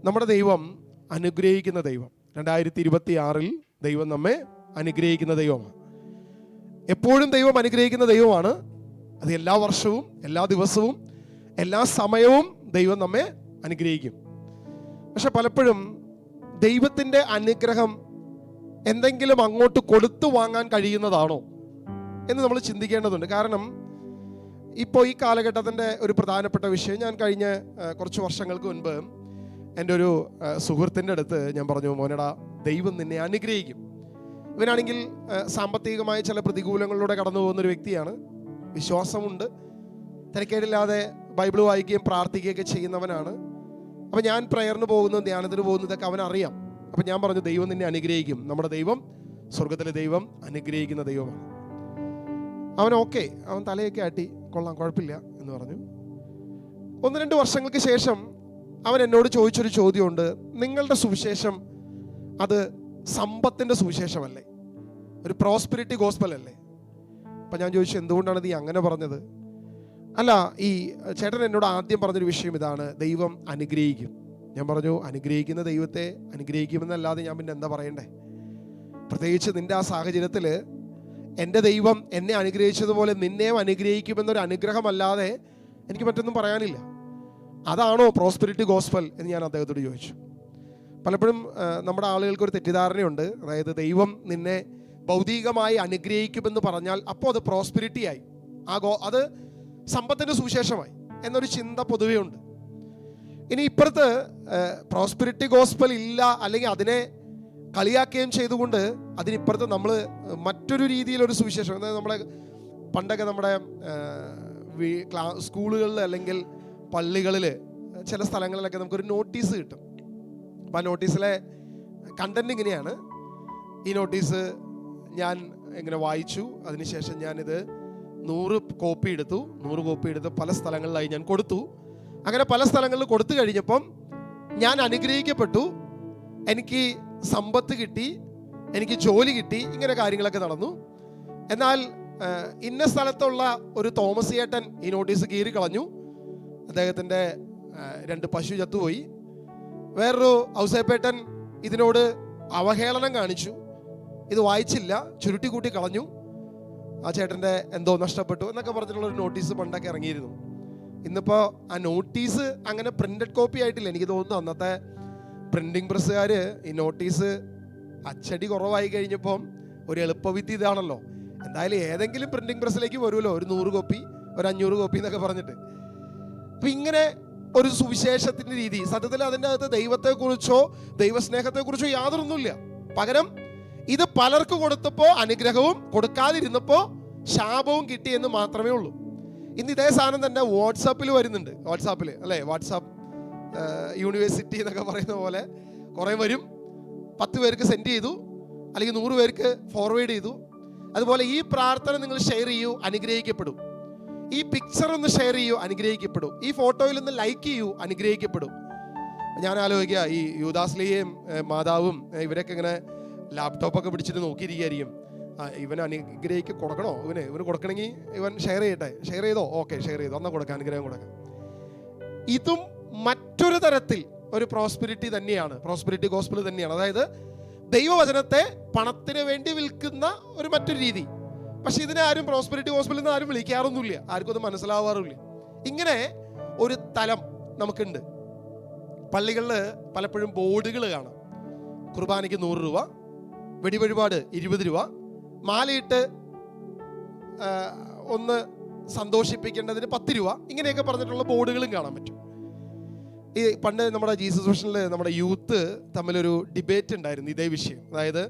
നമ്മുടെ ദൈവം അനുഗ്രഹിക്കുന്ന ദൈവം. 2026 ദൈവം നമ്മെ അനുഗ്രഹിക്കുന്ന ദൈവമാണ്. എപ്പോഴും ദൈവം അനുഗ്രഹിക്കുന്ന ദൈവമാണ്. അത് എല്ലാ വർഷവും, എല്ലാ ദിവസവും, എല്ലാ സമയവും ദൈവം നമ്മെ അനുഗ്രഹിക്കും. പക്ഷെ പലപ്പോഴും ദൈവത്തിൻ്റെ അനുഗ്രഹം എന്തെങ്കിലും അങ്ങോട്ട് കൊടുത്തു വാങ്ങാൻ കഴിയുന്നതാണോ എന്ന് നമ്മൾ ചിന്തിക്കേണ്ടതുണ്ട്. കാരണം ഇപ്പോൾ ഈ കാലഘട്ടത്തിൻ്റെ ഒരു പ്രധാനപ്പെട്ട വിഷയം, ഞാൻ കഴിഞ്ഞ കുറച്ച് വർഷങ്ങൾക്ക് മുൻപ് എൻ്റെ ഒരു സുഹൃത്തിൻ്റെ അടുത്ത് ഞാൻ പറഞ്ഞു, മോനടാ, ദൈവം നിന്നെ അനുഗ്രഹിക്കും. ഇവനാണെങ്കിൽ സാമ്പത്തികമായ ചില പ്രതികൂലങ്ങളിലൂടെ കടന്നു പോകുന്നൊരു വ്യക്തിയാണ്. വിശ്വാസമുണ്ട്, തിരക്കേടില്ലാതെ ബൈബിൾ വായിക്കുകയും പ്രാർത്ഥിക്കുകയൊക്കെ ചെയ്യുന്നവനാണ്. അപ്പം ഞാൻ പ്രയറിന് പോകുന്നതും ധ്യാനത്തിന് പോകുന്നതൊക്കെ അവനറിയാം. അപ്പം ഞാൻ പറഞ്ഞു, ദൈവം നിന്നെ അനുഗ്രഹിക്കും. നമ്മുടെ ദൈവം, സ്വർഗത്തിലെ ദൈവം അനുഗ്രഹിക്കുന്ന ദൈവമാണ്. അവൻ ഓക്കെ, അവൻ തലയൊക്കെ ആട്ടി, കൊള്ളാം, കുഴപ്പമില്ല എന്ന് പറഞ്ഞു. 1-2 വർഷങ്ങൾക്ക് ശേഷം അവൻ എന്നോട് ചോദിച്ചൊരു ചോദ്യമുണ്ട്. നിങ്ങളുടെ സുവിശേഷം അത് സമ്പത്തിൻ്റെ സുവിശേഷമല്ലേ, ഒരു പ്രോസ്പെരിറ്റി ഗോസ്പൽ അല്ലേ? അപ്പം ഞാൻ ചോദിച്ചു, എന്തുകൊണ്ടാണ് നീ അങ്ങനെ പറഞ്ഞത്? അല്ല, ഈ ചേട്ടൻ എന്നോട് ആദ്യം പറഞ്ഞൊരു വിഷയം ഇതാണ്, ദൈവം അനുഗ്രഹിക്കും. ഞാൻ പറഞ്ഞു, അനുഗ്രഹിക്കുന്ന ദൈവത്തെ അനുഗ്രഹിക്കുമെന്നല്ലാതെ ഞാൻ പിന്നെ എന്താ പറയണ്ടേ? പ്രത്യേകിച്ച് നിൻ്റെ ആ സാഹചര്യത്തിൽ എൻ്റെ ദൈവം എന്നെ അനുഗ്രഹിച്ചതുപോലെ നിന്നെയും അനുഗ്രഹിക്കുമെന്നൊരു അനുഗ്രഹമല്ലാതെ എനിക്ക് മറ്റൊന്നും പറയാനില്ല. അതാണോ പ്രോസ്പെരിറ്റി ഗോസ്പൽ എന്ന് ഞാൻ അദ്ദേഹത്തോട് ചോദിച്ചു. പലപ്പോഴും നമ്മുടെ ആളുകൾക്കൊരു തെറ്റിദ്ധാരണയുണ്ട്. അതായത് ദൈവം നിന്നെ ഭൗതികമായി അനുഗ്രഹിക്കുമെന്ന് പറഞ്ഞാൽ അപ്പോൾ അത് പ്രോസ്പെരിറ്റി ആയി, അത് സമ്പത്തിൻ്റെ സുവിശേഷമായി എന്നൊരു ചിന്ത പൊതുവേ ഉണ്ട്. ഇനി ഇപ്പുറത്ത് പ്രോസ്പെരിറ്റി ഗോസ്പൽ ഇല്ല, അല്ലെങ്കിൽ അതിനെ കളിയാക്കുകയും ചെയ്തുകൊണ്ട് അതിനിപ്പുറത്ത് നമ്മൾ മറ്റൊരു രീതിയിലൊരു സുവിശേഷം, അതായത് നമ്മളെ പണ്ടൊക്കെ നമ്മുടെ സ്കൂളുകളിൽ അല്ലെങ്കിൽ പള്ളികളിൽ ചില സ്ഥലങ്ങളിലൊക്കെ നമുക്കൊരു നോട്ടീസ് കിട്ടും. അപ്പം ആ നോട്ടീസിലെ കണ്ടന്റ് ഇങ്ങനെയാണ്. ഈ നോട്ടീസ് ഞാൻ ഇങ്ങനെ വായിച്ചു, അതിനുശേഷം ഞാനിത് 100 കോപ്പി എടുത്തു. 100 കോപ്പി എടുത്ത് പല സ്ഥലങ്ങളിലായി ഞാൻ കൊടുത്തു. അങ്ങനെ പല സ്ഥലങ്ങളിൽ കൊടുത്തു കഴിഞ്ഞപ്പം ഞാൻ അനുഗ്രഹിക്കപ്പെട്ടു, എനിക്ക് സമ്പത്ത് കിട്ടി, എനിക്ക് ജോലി കിട്ടി, ഇങ്ങനെ കാര്യങ്ങളൊക്കെ നടന്നു. എന്നാൽ ഇന്ന സ്ഥലത്തുള്ള ഒരു തോമസ് ചേട്ടൻ ഈ നോട്ടീസ് കീറി കളഞ്ഞു. അദ്ദേഹത്തിൻ്റെ 2 പശു ചത്തുപോയി. വേറൊരു ഔസേപ്പേട്ടൻ ഇതിനോട് അവഹേളനം കാണിച്ചു, ഇത് വായിച്ചില്ല, ചുരുട്ടി കൂട്ടി കളഞ്ഞു, ആ ചേട്ടൻ്റെ എന്തോ നഷ്ടപ്പെട്ടു എന്നൊക്കെ പറഞ്ഞിട്ടുള്ളൊരു നോട്ടീസ് പണ്ടൊക്കെ ഇറങ്ങിയിരുന്നു. ഇന്നിപ്പോൾ ആ നോട്ടീസ് അങ്ങനെ പ്രിന്റഡ് കോപ്പി ആയിട്ടില്ല. എനിക്ക് തോന്നുന്നു അന്നത്തെ പ്രിന്റിംഗ് പ്രസ്സുകാർ ഈ നോട്ടീസ് അച്ചടി കുറവായി കഴിഞ്ഞപ്പം ഒരു എളുപ്പവിദ്യ ഇതാണല്ലോ, എന്തായാലും ഏതെങ്കിലും പ്രിന്റിംഗ് പ്രസ്സിലേക്ക് വരുമല്ലോ, ഒരു 100 കോപ്പി, ഒരു 500 കോപ്പി എന്നൊക്കെ പറഞ്ഞിട്ട്. അപ്പം ഇങ്ങനെ ഒരു സുവിശേഷത്തിൻ്റെ രീതി, സത്യത്തിൽ അതിൻ്റെ അകത്ത് ദൈവത്തെക്കുറിച്ചോ ദൈവസ്നേഹത്തെക്കുറിച്ചോ യാതൊന്നുമില്ല. പകരം ഇത് പലർക്ക് കൊടുത്തപ്പോൾ അനുഗ്രഹവും കൊടുക്കാതിരുന്നപ്പോൾ ശാപവും കിട്ടിയെന്ന് മാത്രമേ ഉള്ളൂ. ഇന്ന് ഇതേ സാധനം തന്നെ വാട്സാപ്പിൽ വരുന്നുണ്ട്. വാട്സാപ്പിൽ അല്ലേ, വാട്സാപ്പ് യൂണിവേഴ്സിറ്റി എന്നൊക്കെ പറയുന്ന പോലെ കുറേ വരും. 10 പേർക്ക് സെൻഡ് ചെയ്തു, അല്ലെങ്കിൽ 100 പേർക്ക് ഫോർവേഡ് ചെയ്തു. അതുപോലെ ഈ പ്രാർത്ഥന നിങ്ങൾ ഷെയർ ചെയ്യൂ, അനുഗ്രഹിക്കപ്പെടും. ഈ പിക്ചർ ഒന്ന് ഷെയർ ചെയ്യൂ, അനുഗ്രഹിക്കപ്പെടും. ഈ ഫോട്ടോയിൽ ഒന്ന് ലൈക്ക് ചെയ്യൂ, അനുഗ്രഹിക്കപ്പെടും. ഞാൻ ആലോചിക്കുക, ഈ യൂദാസ്ലിയെയും മാതാവും ഇവരൊക്കെ ഇങ്ങനെ ലാപ്ടോപ്പൊക്കെ പിടിച്ചിട്ട് നോക്കിയിരിക്കുകയായിരിക്കും. ഇവൻ അനുഗ്രഹിക്ക് കൊടുക്കണോ, ഇവന് കൊടുക്കണമെങ്കിൽ ഇവൻ ഷെയർ ചെയ്യട്ടെ, ഷെയർ ചെയ്തോ, ഓക്കെ ഷെയർ ചെയ്തോ, എന്നാൽ കൊടുക്കാം, അനുഗ്രഹം കൊടുക്കാം. ഇതും മറ്റൊരു തരത്തിൽ ഒരു പ്രോസ്പെരിറ്റി തന്നെയാണ്, പ്രോസ്പെരിറ്റി ഗോസ്പൽ തന്നെയാണ്. അതായത് ദൈവവചനത്തെ പണത്തിന് വേണ്ടി വിൽക്കുന്ന ഒരു മറ്റൊരു രീതി. പക്ഷെ ഇതിനെ ആരും പ്രോസ്പെരിറ്റി ഗോസ്പൽ എന്ന് ആരും വിളിക്കാറൊന്നുമില്ല, ആർക്കും അത് മനസ്സിലാവാറില്ല. ഇങ്ങനെ ഒരു തലം നമുക്കുണ്ട്. പള്ളികളിൽ പലപ്പോഴും ബോർഡുകൾ കാണാം. കുർബാനയ്ക്ക് 100 രൂപ, വെടിവഴിപാട് 20 രൂപ, മാലയിട്ട് ഒന്ന് സന്തോഷിപ്പിക്കേണ്ടതിന് 10 രൂപ, ഇങ്ങനെയൊക്കെ പറഞ്ഞിട്ടുള്ള ബോർഡുകളും കാണാൻ പറ്റും. ഈ പണ്ട് നമ്മുടെ ജീസസ് മിഷനിൽ നമ്മുടെ യൂത്ത് തമ്മിലൊരു ഡിബേറ്റ് ഉണ്ടായിരുന്നു ഇതേ വിഷയം. അതായത്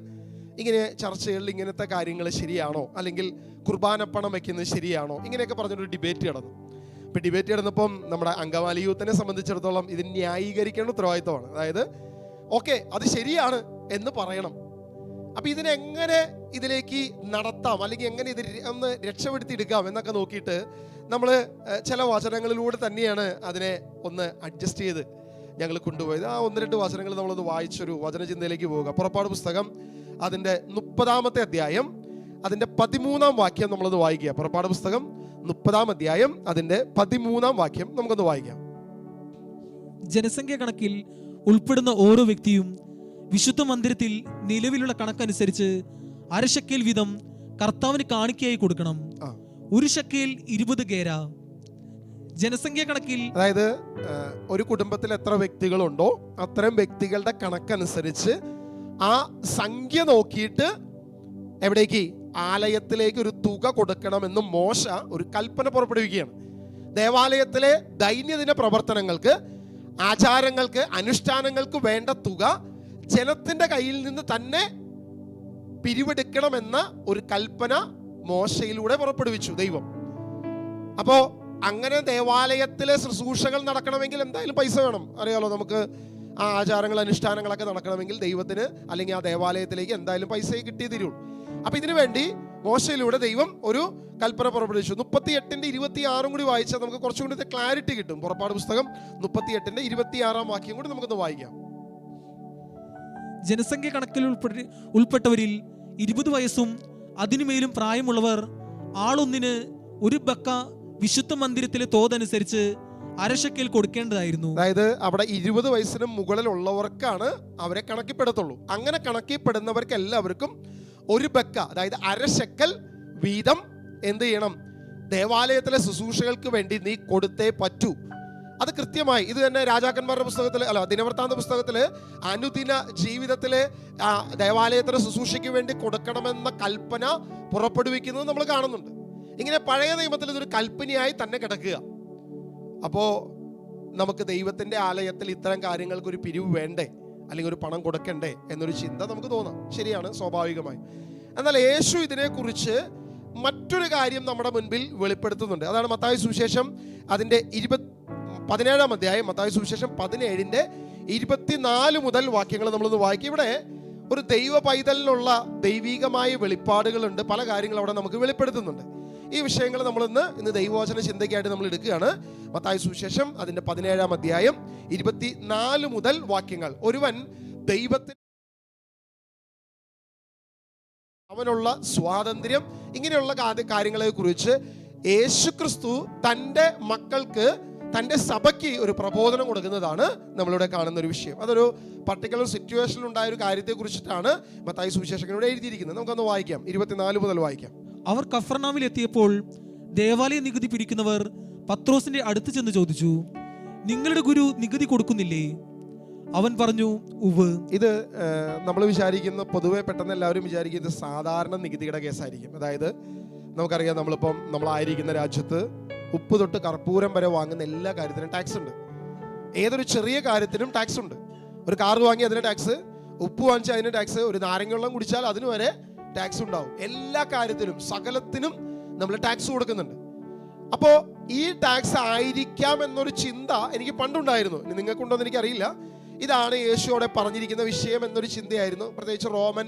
ഇങ്ങനെ ചർച്ചകളിൽ ഇങ്ങനത്തെ കാര്യങ്ങൾ ശരിയാണോ, അല്ലെങ്കിൽ കുർബാനപ്പണം വയ്ക്കുന്നത് ശരിയാണോ, ഇങ്ങനെയൊക്കെ പറഞ്ഞൊരു ഡിബേറ്റ് നടന്നു. ഇപ്പം ഡിബേറ്റ് നടന്നപ്പം നമ്മുടെ അങ്കമാലി യൂത്തിനെ സംബന്ധിച്ചിടത്തോളം ഇത് ന്യായീകരിക്കേണ്ട ഉത്തരവാദിത്തമാണ്. അതായത് ഓക്കെ, അത് ശരിയാണ് എന്ന് പറയണം. അപ്പം ഇതിനെങ്ങനെ ഇതിലേക്ക് നടത്താം, അല്ലെങ്കിൽ എങ്ങനെ ഇത് ഒന്ന് രക്ഷപ്പെടുത്തിയെടുക്കാം എന്നൊക്കെ നോക്കിയിട്ട് നമ്മൾ ചില വചനങ്ങളിലൂടെ തന്നെയാണ് അതിനെ ഒന്ന് അഡ്ജസ്റ്റ് ചെയ്ത് ഞങ്ങൾ കൊണ്ടുപോയത്. ആ 1-2 വചനങ്ങൾ നമ്മളൊന്ന് വായിച്ചൊരു വചനചിന്തയിലേക്ക് പോവുക. പുറപ്പാട് പുസ്തകം അതിൻ്റെ 30-ാമത്തെ അധ്യായം അതിൻ്റെ 13-ാം വാക്യം നമ്മളൊന്ന് വായിക്കുക. പുറപ്പാട് പുസ്തകം 30-ാം അധ്യായം അതിൻ്റെ 13-ാം വാക്യം നമുക്കൊന്ന് വായിക്കാം. ജനസംഖ്യ കണക്കിൽ ഉൾപ്പെടുന്ന ഓരോ വ്യക്തിയും വിശുദ്ധ മന്ദിരത്തിൽ നിലവിലുള്ള കണക്കനുസരിച്ച് 1/2 ശക്കേൽ വീതം കർത്താവിന് കാണിക്കയായി കൊടുക്കണം. 1 ശക്കേൽ 20 ഗേര. ജനസംഖ്യ കണക്കിൽ, അതായത് ഒരു കുടുംബത്തിൽ എത്ര വ്യക്തികളുണ്ടോ അത്തരം വ്യക്തികളുടെ കണക്കനുസരിച്ച് ആ സംഖ്യ നോക്കിയിട്ട് എവിടേക്ക്, ആലയത്തിലേക്ക് ഒരു തുക കൊടുക്കണമെന്ന് മോശ ഒരു കൽപ്പന പുറപ്പെടുവിക്കുകയാണ്. ദേവാലയത്തിലെ ദൈനംദിന പ്രവർത്തനങ്ങൾക്ക്, ആചാരങ്ങൾക്ക്, അനുഷ്ഠാനങ്ങൾക്ക് വേണ്ട തുക ജനത്തിന്റെ കയ്യിൽ നിന്ന് തന്നെ പിരിവെടുക്കണമെന്ന ഒരു കൽപ്പന മോശയിലൂടെ പുറപ്പെടുവിച്ചു ദൈവം. അപ്പോ അങ്ങനെ ദേവാലയത്തിലെ ശുശ്രൂഷകൾ നടക്കണമെങ്കിൽ എന്തായാലും പൈസ വേണം. അറിയാലോ, നമുക്ക് ആ ആചാരങ്ങൾ, അനുഷ്ഠാനങ്ങളൊക്കെ നടക്കണമെങ്കിൽ ദൈവത്തിന് അല്ലെങ്കിൽ ആ ദേവാലയത്തിലേക്ക് എന്തായാലും പൈസ കിട്ടിയേ തീരുള്ളൂ. അപ്പൊ ഇതിനു വേണ്ടി മോശയിലൂടെ ദൈവം ഒരു കൽപ്പന പുറപ്പെടുവിച്ചു. 38-ന്റെ 26 കൂടി വായിച്ചാൽ നമുക്ക് കുറച്ചും കൂടി ക്ലാരിറ്റി കിട്ടും. പുറപ്പാട് പുസ്തകം 38-ന്റെ 26 വാക്യം കൂടി നമുക്കൊന്ന് വായിക്കാം. ജനസംഖ്യ കണക്കിൽ ഉൾപ്പെട്ടവരിൽ 20 വയസ്സും അതിനുമേലും പ്രായമുള്ളവർ ആളൊന്നിന് 1 ബക്ക വിശുദ്ധ മന്ദിരത്തിലെ തോതനുസരിച്ച് 1/2 ശക്കേൽ കൊടുക്കേണ്ടതായിരുന്നു. അതായത് അവിടെ 20 വയസ്സിന് മുകളിലുള്ളവർക്കാണ് അവരെ കണക്കിപ്പെടുത്തുള്ളൂ. അങ്ങനെ കണക്കിപ്പെടുന്നവർക്ക് എല്ലാവർക്കും 1 ബക്ക, അതായത് 1/2 ശക്കൽ വീതം എന്ത് ചെയ്യണം, ദേവാലയത്തിലെ ശുശ്രൂഷകൾക്ക് വേണ്ടി നീ കൊടുത്തേ പറ്റൂ. അത് കൃത്യമായി ഇത് തന്നെ രാജാക്കന്മാരുടെ പുസ്തകത്തിൽ, അല്ല, ദിനവൃത്താന്ത പുസ്തകത്തിൽ അനുദിന ജീവിതത്തിലെ ദേവാലയത്തിലെ ശുശ്രൂഷയ്ക്ക് വേണ്ടി കൊടുക്കണമെന്ന കൽപ്പന പുറപ്പെടുവിക്കുന്നത് നമ്മൾ കാണുന്നുണ്ട്. ഇങ്ങനെ പഴയ നിയമത്തിൽ ഇതൊരു കൽപ്പനയായി തന്നെ കിടക്കുക. അപ്പോൾ നമുക്ക് ദൈവത്തിന്റെ ആലയത്തിൽ ഇത്തരം കാര്യങ്ങൾക്ക് ഒരു പിരിവ് വേണ്ടേ, അല്ലെങ്കിൽ ഒരു പണം കൊടുക്കണ്ടേ എന്നൊരു ചിന്ത നമുക്ക് തോന്നാം. ശരിയാണ്, സ്വാഭാവികമായി. എന്നാൽ യേശു ഇതിനെക്കുറിച്ച് മറ്റൊരു കാര്യം നമ്മുടെ മുൻപിൽ വെളിപ്പെടുത്തുന്നുണ്ട്. അതാണ് മത്തായി സുവിശേഷം അതിൻ്റെ 17-ാം അധ്യായം, മത്തായി സുവിശേഷം 17-ന്റെ 24 മുതൽ വാക്യങ്ങൾ നമ്മളൊന്ന് വായിക്കും. ഇവിടെ ഒരു ദൈവ പൈതലിനുള്ള ദൈവികമായ വെളിപ്പാടുകളുണ്ട്. പല കാര്യങ്ങൾ അവിടെ നമുക്ക് വെളിപ്പെടുത്തുന്നുണ്ട്. ഈ വിഷയങ്ങൾ ഇന്ന് ദൈവവചന ചിന്തയ്ക്കായിട്ട് നമ്മൾ എടുക്കുകയാണ്. മത്തായി സുവിശേഷം അതിൻ്റെ 17-ാം അധ്യായം 24 മുതൽ വാക്യങ്ങൾ. ഒരുവൻ ദൈവത്തിന് അവനുള്ള സ്വാതന്ത്ര്യം, ഇങ്ങനെയുള്ള കാര്യങ്ങളെ കുറിച്ച് യേശുക്രിസ്തു തൻ്റെ മക്കൾക്ക്, തൻ്റെ സഭയ്ക്ക് ഒരു പ്രബോധനം കൊടുക്കുന്നതാണ് നമ്മളിവിടെ കാണുന്ന ഒരു വിഷയം. അതൊരു പർട്ടിക്കുലർ സിറ്റുവേഷനിൽ ഉണ്ടായ ഒരു കാര്യത്തെ കുറിച്ചിട്ടാണ് മത്തായി സുവിശേഷകനോട് എഴുതിയിരിക്കുന്നത്. നമുക്കൊന്ന് വായിക്കാം, 24 മുതൽ വായിക്കാം. അവർ കഫർനാമിൽ എത്തിയപ്പോൾ ദേവാലയ നികുതി പിരിക്കുന്നവർ പത്രോസിന്റെ അടുത്ത് ചെന്ന് ചോദിച്ചു, നിങ്ങളുടെ ഗുരു നികുതി കൊടുക്കുന്നില്ലേ? അവൻ പറഞ്ഞു, ഉവ്. ഇത് നമ്മൾ വിചാരിക്കുന്ന, പൊതുവെ പെട്ടെന്ന് എല്ലാവരും വിചാരിക്കുന്നത് സാധാരണ നികുതിയുടെ കേസായിരിക്കും. അതായത് നമുക്കറിയാം, നമ്മളായിരിക്കുന്ന രാജ്യത്ത് ഉപ്പ് തൊട്ട് കർപ്പൂരം വരെ വാങ്ങുന്ന എല്ലാ കാര്യത്തിനും ടാക്സ് ഉണ്ട്. ഏതൊരു ചെറിയ കാര്യത്തിനും ടാക്സ് ഉണ്ട്. ഒരു കാർ വാങ്ങി അതിന് ടാക്സ്, ഉപ്പ് വാങ്ങിച്ചാൽ അതിന് ടാക്സ്, ഒരു നാരങ്ങ വെള്ളം കുടിച്ചാൽ അതിന് വരെ ടാക്സ് ഉണ്ടാവും. എല്ലാ കാര്യത്തിലും, സകലത്തിനും നമ്മൾ ടാക്സ് കൊടുക്കുന്നുണ്ട്. അപ്പോൾ ഈ ടാക്സ് ആയിരിക്കാം എന്നൊരു ചിന്ത എനിക്ക് പണ്ടുണ്ടായിരുന്നു. നിങ്ങൾക്കുണ്ടോയെന്ന് എനിക്കറിയില്ല. ഇതാണ് യേശുവോടെ പറഞ്ഞിരിക്കുന്ന വിഷയം എന്നൊരു ചിന്തയായിരുന്നു. പ്രത്യേകിച്ച് റോമൻ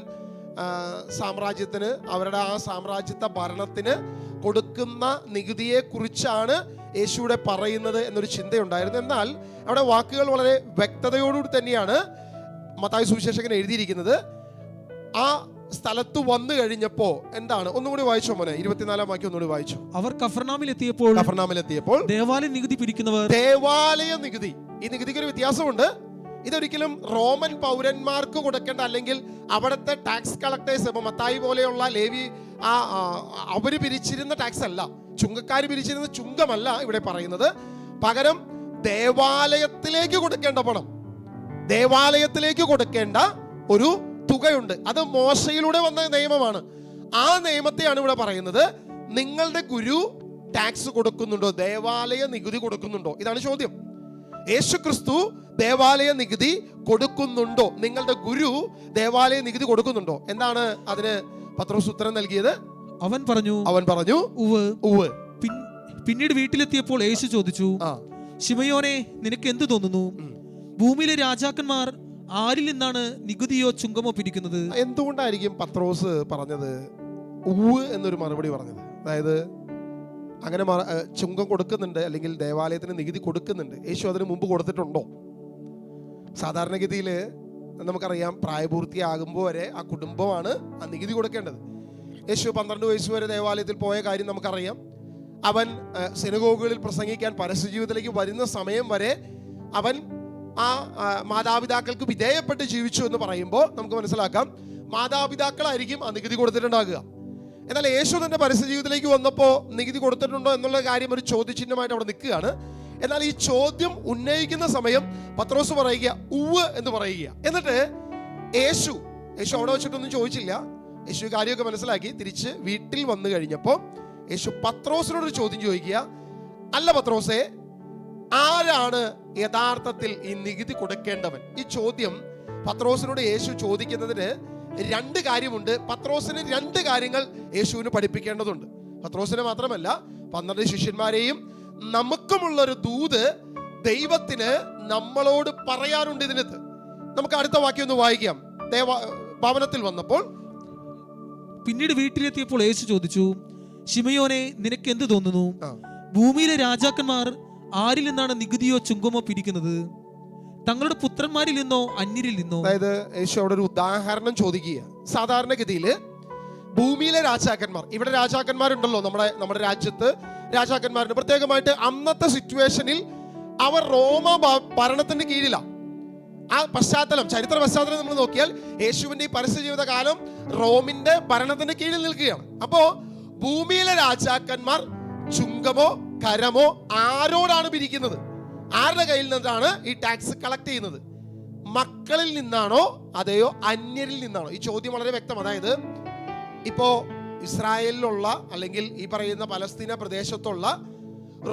സാമ്രാജ്യത്തിന്, അവരുടെ ആ സാമ്രാജ്യത്വ ഭരണത്തിന് കൊടുക്കുന്ന നികുതിയെ കുറിച്ചാണ് യേശുവിടെ പറയുന്നത് എന്നൊരു ചിന്തയുണ്ടായിരുന്നു. എന്നാൽ അവിടെ വാക്കുകൾ വളരെ വ്യക്തതയോടുകൂടി തന്നെയാണ് മത്തായി സുവിശേഷകൻ എഴുതിയിരിക്കുന്നത്. ആ സ്ഥലത്ത് വന്നു കഴിഞ്ഞപ്പോ എന്താണ്, ഒന്നുകൂടി വായിച്ചോ മോനെ, 24-ാം വാക്യം ഒന്നുകൂടി വായിച്ചു. അവർ കഫർനാമിൽ എത്തിയപ്പോൾ ദേവാലയ നികുതി പിരിക്കുന്നവർ, ദേവാലയ നികുതി, ഈ നികുതിക്ക് ഒരു വ്യത്യാസമുണ്ട്. ഇതൊരിക്കലും റോമൻ പൗരന്മാർക്ക് കൊടുക്കേണ്ട, അല്ലെങ്കിൽ അവിടുത്തെ ടാക്സ് കളക്ടേഴ്സ്, ഇപ്പൊ മത്തായി പോലെയുള്ള ലേവി അവര് പിരിച്ചിരുന്ന ടാക്സ് അല്ല, ചുങ്കക്കാർ പിരിച്ചിരുന്ന ചുങ്കമല്ല ഇവിടെ പറയുന്നത്. പകരം ദേവാലയത്തിലേക്ക് കൊടുക്കേണ്ട പണം, ദേവാലയത്തിലേക്ക് കൊടുക്കേണ്ട ഒരു തുകയുണ്ട്. അത് മോശയിലൂടെ വന്ന നിയമമാണ്. ആ നിയമത്തെയാണ് ഇവിടെ പറയുന്നത്. നിങ്ങളുടെ ഗുരു ടാക്സ് കൊടുക്കുന്നുണ്ടോ, ദേവാലയ നികുതി കൊടുക്കുന്നുണ്ടോ? ഇതാണ് ചോദ്യം. യേശുക്രിസ്തു ദേവാലയ നികുതി കൊടുക്കുന്നുണ്ടോ? നിങ്ങളുടെ ഗുരു ദേവാലയ നികുതി കൊടുക്കുന്നുണ്ടോ? എന്താണ് അതിന് പത്രോസ് ഉത്തരം നൽകിയത്? അവൻ പറഞ്ഞു ഉവ്. പിന്നീട് വീട്ടിലെത്തിയപ്പോൾ യേശു ചോദിച്ചു, ശിമയോനെ, നിനക്ക് എന്ത് തോന്നുന്നു? ഭൂമിയിലെ രാജാക്കന്മാർ ആരിൽ നിന്നാണ് നികുതിയോ ചുങ്കമോ പിരിക്കുന്നത്? എന്തുകൊണ്ടായിരിക്കും പത്രോസ് പറഞ്ഞത് ഉവ് എന്നൊരു മറുപടി പറഞ്ഞത്? അതായത് അങ്ങനെ ചുങ്കം കൊടുക്കുന്നുണ്ട്, അല്ലെങ്കിൽ ദേവാലയത്തിന് നികുതി കൊടുക്കുന്നുണ്ട്. യേശു അതിന് മുമ്പ് കൊടുത്തിട്ടുണ്ടോ? സാധാരണഗതിയിൽ നമുക്കറിയാം, പ്രായപൂർത്തിയാകുമ്പോൾ വരെ ആ കുടുംബമാണ് ആ നികുതി കൊടുക്കേണ്ടത്. യേശു 12 വയസ്സ് വരെ ദേവാലയത്തിൽ പോയ കാര്യം നമുക്കറിയാം. അവൻ സിനഗോഗുകളിൽ പ്രസംഗിക്കാൻ പരസ്യജീവിതത്തിലേക്ക് വരുന്ന സമയം വരെ അവൻ മാതാപിതാക്കൾക്ക് വിധേയപ്പെട്ട് ജീവിച്ചു എന്ന് പറയുമ്പോൾ നമുക്ക് മനസ്സിലാക്കാം മാതാപിതാക്കളായിരിക്കും ആ നികുതി കൊടുത്തിട്ടുണ്ടാകുക. എന്നാൽ യേശു തന്റെ പരസ്യ ജീവിതത്തിലേക്ക് വന്നപ്പോൾ നികുതി കൊടുത്തിട്ടുണ്ടോ എന്നുള്ള കാര്യം ഒരു ചോദ്യചിഹ്നമായിട്ട് അവിടെ നിൽക്കുകയാണ്. എന്നാൽ ഈ ചോദ്യം ഉന്നയിക്കുന്ന സമയം പത്രോസ് പറയുക ഉവ്വ് എന്ന് പറയുക. എന്നിട്ട് യേശു അവിടെ വെച്ചിട്ടൊന്നും ചോദിച്ചില്ല. യേശു കാര്യമൊക്കെ മനസ്സിലാക്കി തിരിച്ച് വീട്ടിൽ വന്നു കഴിഞ്ഞപ്പോൾ യേശു പത്രോസിനോടൊരു ചോദ്യം ചോദിക്കുക, അല്ല പത്രോസേ, ആരാണ് യഥാർത്ഥത്തിൽ ഈ നികുതി കൊടുക്കേണ്ടവൻ? ഈ ചോദ്യം പത്രോസിനോട് യേശു ചോദിക്കുന്നതിന് രണ്ട് കാര്യമുണ്ട്. പത്രോസിന് രണ്ട് കാര്യങ്ങൾ യേശുവിന് പഠിപ്പിക്കേണ്ടതുണ്ട്. പത്രോസിനെ മാത്രമല്ല 12 ശിഷ്യന്മാരെയും നമുക്കുമുള്ളൊരു ദൂത് ദൈവത്തിന് നമ്മളോട് പറയാനുണ്ട് ഇതിനകത്ത്. നമുക്ക് അടുത്ത വാക്യം ഒന്ന് വായിക്കാം. ഭവനത്തിൽ വന്നപ്പോൾ പിന്നീട് വീട്ടിലെത്തിയപ്പോൾ യേശു ചോദിച്ചു, ശിമയോനെ, നിനക്ക് എന്ത് തോന്നുന്നു? ഭൂമിയിലെ രാജാക്കന്മാർ ആരിൽ നിന്നാണ് നികുതിയോ ചുങ്കമോ പിരിക്കുന്നത്? തങ്ങളുടെ പുത്രന്മാരിൽ നിന്നോ അന്യരിൽ നിന്നോ? അതായത് യേശു അവിടെ ഒരു ഉദാഹരണം ചോദിക്കുക. സാധാരണഗതിയിൽ ഭൂമിയിലെ രാജാക്കന്മാർ, ഇവിടെ രാജാക്കന്മാരുണ്ടല്ലോ നമ്മുടെ രാജ്യത്ത് രാജാക്കന്മാരുണ്ട്. പ്രത്യേകമായിട്ട് അന്നത്തെ സിറ്റുവേഷനിൽ അവർ റോമ ഭരണത്തിന്റെ കീഴിലാണ്. ആ പശ്ചാത്തലം, ചരിത്ര പശ്ചാത്തലം നമ്മൾ നോക്കിയാൽ യേശുവിന്റെ ഈ പരസ്യ ജീവിതകാലം റോമിന്റെ ഭരണത്തിന്റെ കീഴിൽ നിൽക്കുകയാണ്. അപ്പോ ഭൂമിയിലെ രാജാക്കന്മാർ ചുങ്കമോ കരമോ ആരോടാണ് പിരിക്കുന്നത്? ആരുടെ കയ്യിൽ നിന്നാണ് ഈ ടാക്സ് കളക്ട് ചെയ്യുന്നത്? മക്കളിൽ നിന്നാണോ അതെയോ അന്യരിൽ നിന്നാണോ? ഈ ചോദ്യം വളരെ വ്യക്തം. അതായത് ഇപ്പോ ഇസ്രായേലിലുള്ള അല്ലെങ്കിൽ ഈ പറയുന്ന പലസ്തീന പ്രദേശത്തുള്ള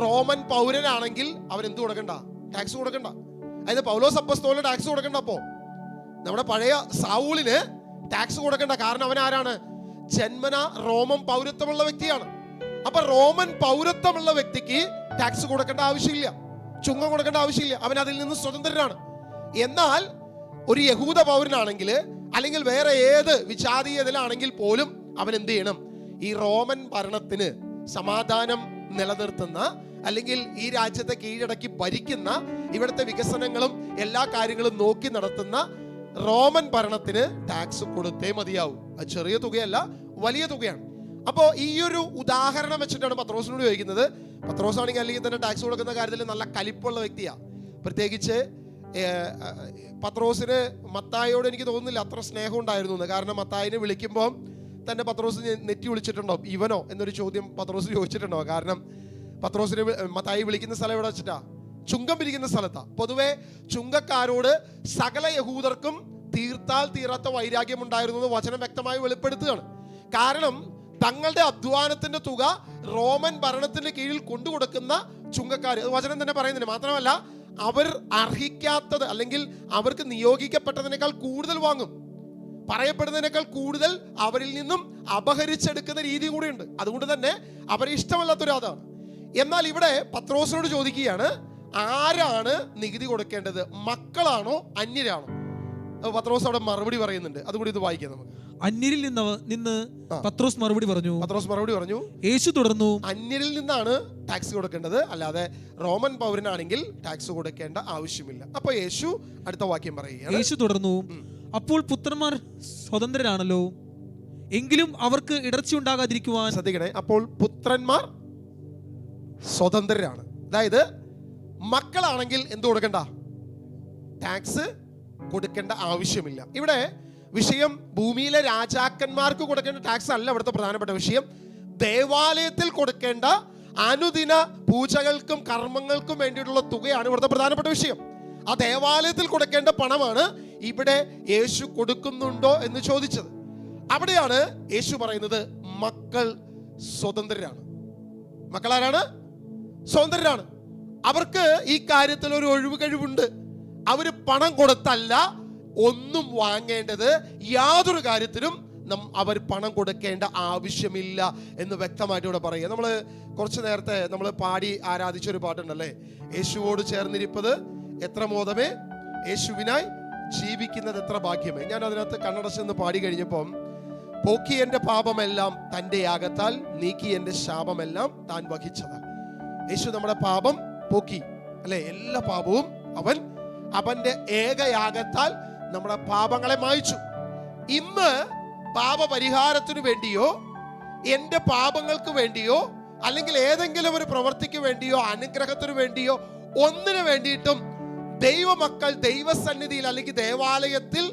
റോമൻ പൗരനാണെങ്കിൽ അവൻ എന്ത് കൊടുക്കണ്ട? ടാക്സ് കൊടുക്കണ്ട. അതായത് പൗലോസ് അപ്പോസ്തലന് ടാക്സ് കൊടുക്കണ്ട. അപ്പോ നമ്മുടെ പഴയ സൗളിന് ടാക്സ് കൊടുക്കണ്ട. കാരണം അവൻ ആരാണ്? ജന്മന റോമൻ പൗരത്വമുള്ള വ്യക്തിയാണ്. അപ്പൊ റോമൻ പൗരത്വമുള്ള വ്യക്തിക്ക് ടാക്സ് കൊടുക്കേണ്ട ആവശ്യമില്ല, ചുങ്കം കൊടുക്കേണ്ട ആവശ്യമില്ല. അവൻ അതിൽ നിന്ന് സ്വതന്ത്രനാണ്. എന്നാൽ ഒരു യഹൂദ പൗരനാണെങ്കിൽ അല്ലെങ്കിൽ വേറെ ഏത് വിജാതീയതയിലാണെങ്കിൽ പോലും അവൻ എന്ത് ചെയ്യണം? ഈ റോമൻ ഭരണത്തിന് സമാധാനം നിലനിർത്തുന്ന അല്ലെങ്കിൽ ഈ രാജ്യത്തെ കീഴടക്കി ഭരിക്കുന്ന, ഇവിടുത്തെ വികസനങ്ങളും എല്ലാ കാര്യങ്ങളും നോക്കി നടത്തുന്ന റോമൻ ഭരണത്തിന് ടാക്സ് കൊടുത്തേ മതിയാവും. അത് ചെറിയ തുകയല്ല, വലിയ തുകയാണ്. അപ്പോൾ ഈ ഒരു ഉദാഹരണം വെച്ചിട്ടാണ് പത്രോസിനോട് ചോദിക്കുന്നത്. പത്രോസ് ആണെങ്കിൽ അല്ലെങ്കിൽ തന്നെ ടാക്സ് കൊടുക്കുന്ന കാര്യത്തിൽ നല്ല കലിപ്പുള്ള വ്യക്തിയാണ്. പ്രത്യേകിച്ച് പത്രോസിന് മത്തായിയോട് എനിക്ക് തോന്നുന്നില്ല അത്ര സ്നേഹം ഉണ്ടായിരുന്നു എന്ന്. കാരണം മത്തായിനെ വിളിക്കുമ്പോൾ തന്നെ പത്രോസ് നെറ്റി വിളിച്ചിട്ടുണ്ടോ ഇവനോ എന്നൊരു ചോദ്യം പത്രോസ് ചോദിച്ചിട്ടുണ്ടോ? കാരണം പത്രോസിനെ മത്തായി വിളിക്കുന്ന സ്ഥലം എവിടെ വെച്ചിട്ടാ? ചുങ്കം പിരിക്കുന്ന സ്ഥലത്താ. പൊതുവെ ചുങ്കക്കാരോട് സകല യഹൂദർക്കും തീർത്താൽ തീരാത്ത വൈരാഗ്യം ഉണ്ടായിരുന്നു എന്ന് വചനം വ്യക്തമായി വെളിപ്പെടുത്തുകയാണ്. കാരണം തങ്ങളുടെ അധ്വാനത്തിന്റെ തുക റോമൻ ഭരണത്തിന്റെ കീഴിൽ കൊണ്ടുകൊടുക്കുന്ന ചുങ്കക്കാർ, വചനം തന്നെ പറയുന്നുണ്ട്. മാത്രമല്ല അവർ അർഹിക്കാത്തത് അല്ലെങ്കിൽ അവർക്ക് നിയോഗിക്കപ്പെട്ടതിനേക്കാൾ കൂടുതൽ വാങ്ങും. പറയപ്പെടുന്നതിനേക്കാൾ കൂടുതൽ അവരിൽ നിന്നും അപഹരിച്ചെടുക്കുന്ന രീതി കൂടിയുണ്ട്. അതുകൊണ്ട് തന്നെ അവരെ ഇഷ്ടമല്ലാത്തൊരു അതാണ്. എന്നാൽ ഇവിടെ പത്രോസിനോട് ചോദിക്കുകയാണ്, ആരാണ് നികുതി കൊടുക്കേണ്ടത്? മക്കളാണോ അന്യരാണോ? പത്രോസ് അവിടെ മറുപടി പറയുന്നുണ്ട്. അതുകൂടി ഇത് വായിക്കാം നമുക്ക്. അന്യരിൽ നിന്ന് പത്രോസ് മറുപടി പറഞ്ഞു. യേശു തുടർന്നു, അന്യരിൽ നിന്നാണ് ടാക്സ് കൊടുക്കേണ്ടത്, അല്ലാതെ റോമൻ പൗരനാണെങ്കിൽ ടാക്സ് കൊടുക്കേണ്ട ആവശ്യമില്ല. അപ്പൊ യേശു അടുത്ത വാക്യം പറയുകയാണ്. യേശു തുടർന്നു, അപ്പോൾ പുത്രന്മാർ സ്വതന്ത്രരാണല്ലോ, എങ്കിലും അവർക്ക് ഇടർച്ച ഉണ്ടാകാതിരിക്കുവാൻ. ശ്രദ്ധിക്കണേ, അപ്പോൾ പുത്രന്മാർ സ്വതന്ത്രരാണ്. അതായത് മക്കളാണെങ്കിൽ എന്ത് കൊടുക്കണ്ട? ടാക്സ് കൊടുക്കേണ്ട ആവശ്യമില്ല. ഇവിടെ വിഷയം ഭൂമിയിലെ രാജാക്കന്മാർക്ക് കൊടുക്കേണ്ട ടാക്സ് അല്ല ഇവിടുത്തെ പ്രധാനപ്പെട്ട വിഷയം. ദേവാലയത്തിൽ കൊടുക്കേണ്ട അനുദിന പൂജകൾക്കും കർമ്മങ്ങൾക്കും വേണ്ടിയിട്ടുള്ള തുകയാണ് ഇവിടുത്തെ പ്രധാനപ്പെട്ട വിഷയം. ആ ദേവാലയത്തിൽ കൊടുക്കേണ്ട പണമാണ് ഇവിടെ യേശു കൊടുക്കുന്നുണ്ടോ എന്ന് ചോദിച്ചത്. അവിടെയാണ് യേശു പറയുന്നത് മക്കൾ സ്വതന്ത്രരാണ്. മക്കളാരാണ്? സ്വതന്ത്രരാണ്. അവർക്ക് ഈ കാര്യത്തിൽ ഒരു ഒഴിവ് കഴിവുണ്ട്. അവര് പണം കൊടുത്തല്ല ഒന്നും വാങ്ങേണ്ടത്. യാതൊരു കാര്യത്തിലും അവർ പണം കൊടുക്കേണ്ട ആവശ്യമില്ല എന്ന് വ്യക്തമായിട്ട് ഇവിടെ പറയുക. നമ്മൾ കുറച്ച് നേരത്തെ നമ്മൾ പാടി ആരാധിച്ചൊരു പാട്ടുണ്ടല്ലേ, യേശുവോട് ചേർന്നിരിപ്പത് എത്ര മോദമേ, യേശുവിനായി ജീവിക്കുന്നത് എത്ര ഭാഗ്യമേ. ഞാൻ അതിനകത്ത് കണ്ണടച്ചെന്ന് പാടി കഴിഞ്ഞപ്പം, പോക്കി എൻ്റെ പാപമെല്ലാം തൻ്റെ യാഗത്താൽ നീക്കി എൻ്റെ ശാപമെല്ലാം താൻ വഹിച്ചത്. യേശു നമ്മുടെ പാപം പോക്കി അല്ലെ, എല്ലാ പാപവും അവന്റെ ഏകയാഗത്താൽ നമ്മുടെ പാപങ്ങളെ മായ്ച്ചു. ഇന്ന് പാപപരിഹാരത്തിനു വേണ്ടിയോ എൻ്റെ പാപങ്ങൾക്ക് വേണ്ടിയോ അല്ലെങ്കിൽ ഏതെങ്കിലും ഒരു പ്രവൃത്തിക്ക് വേണ്ടിയോ അനുഗ്രഹത്തിനു വേണ്ടിയോ ഒന്നിനു വേണ്ടിയിട്ടും ദൈവമക്കൾ ദൈവസന്നിധിയിൽ അല്ലെങ്കിൽ ദേവാലയത്തിൽ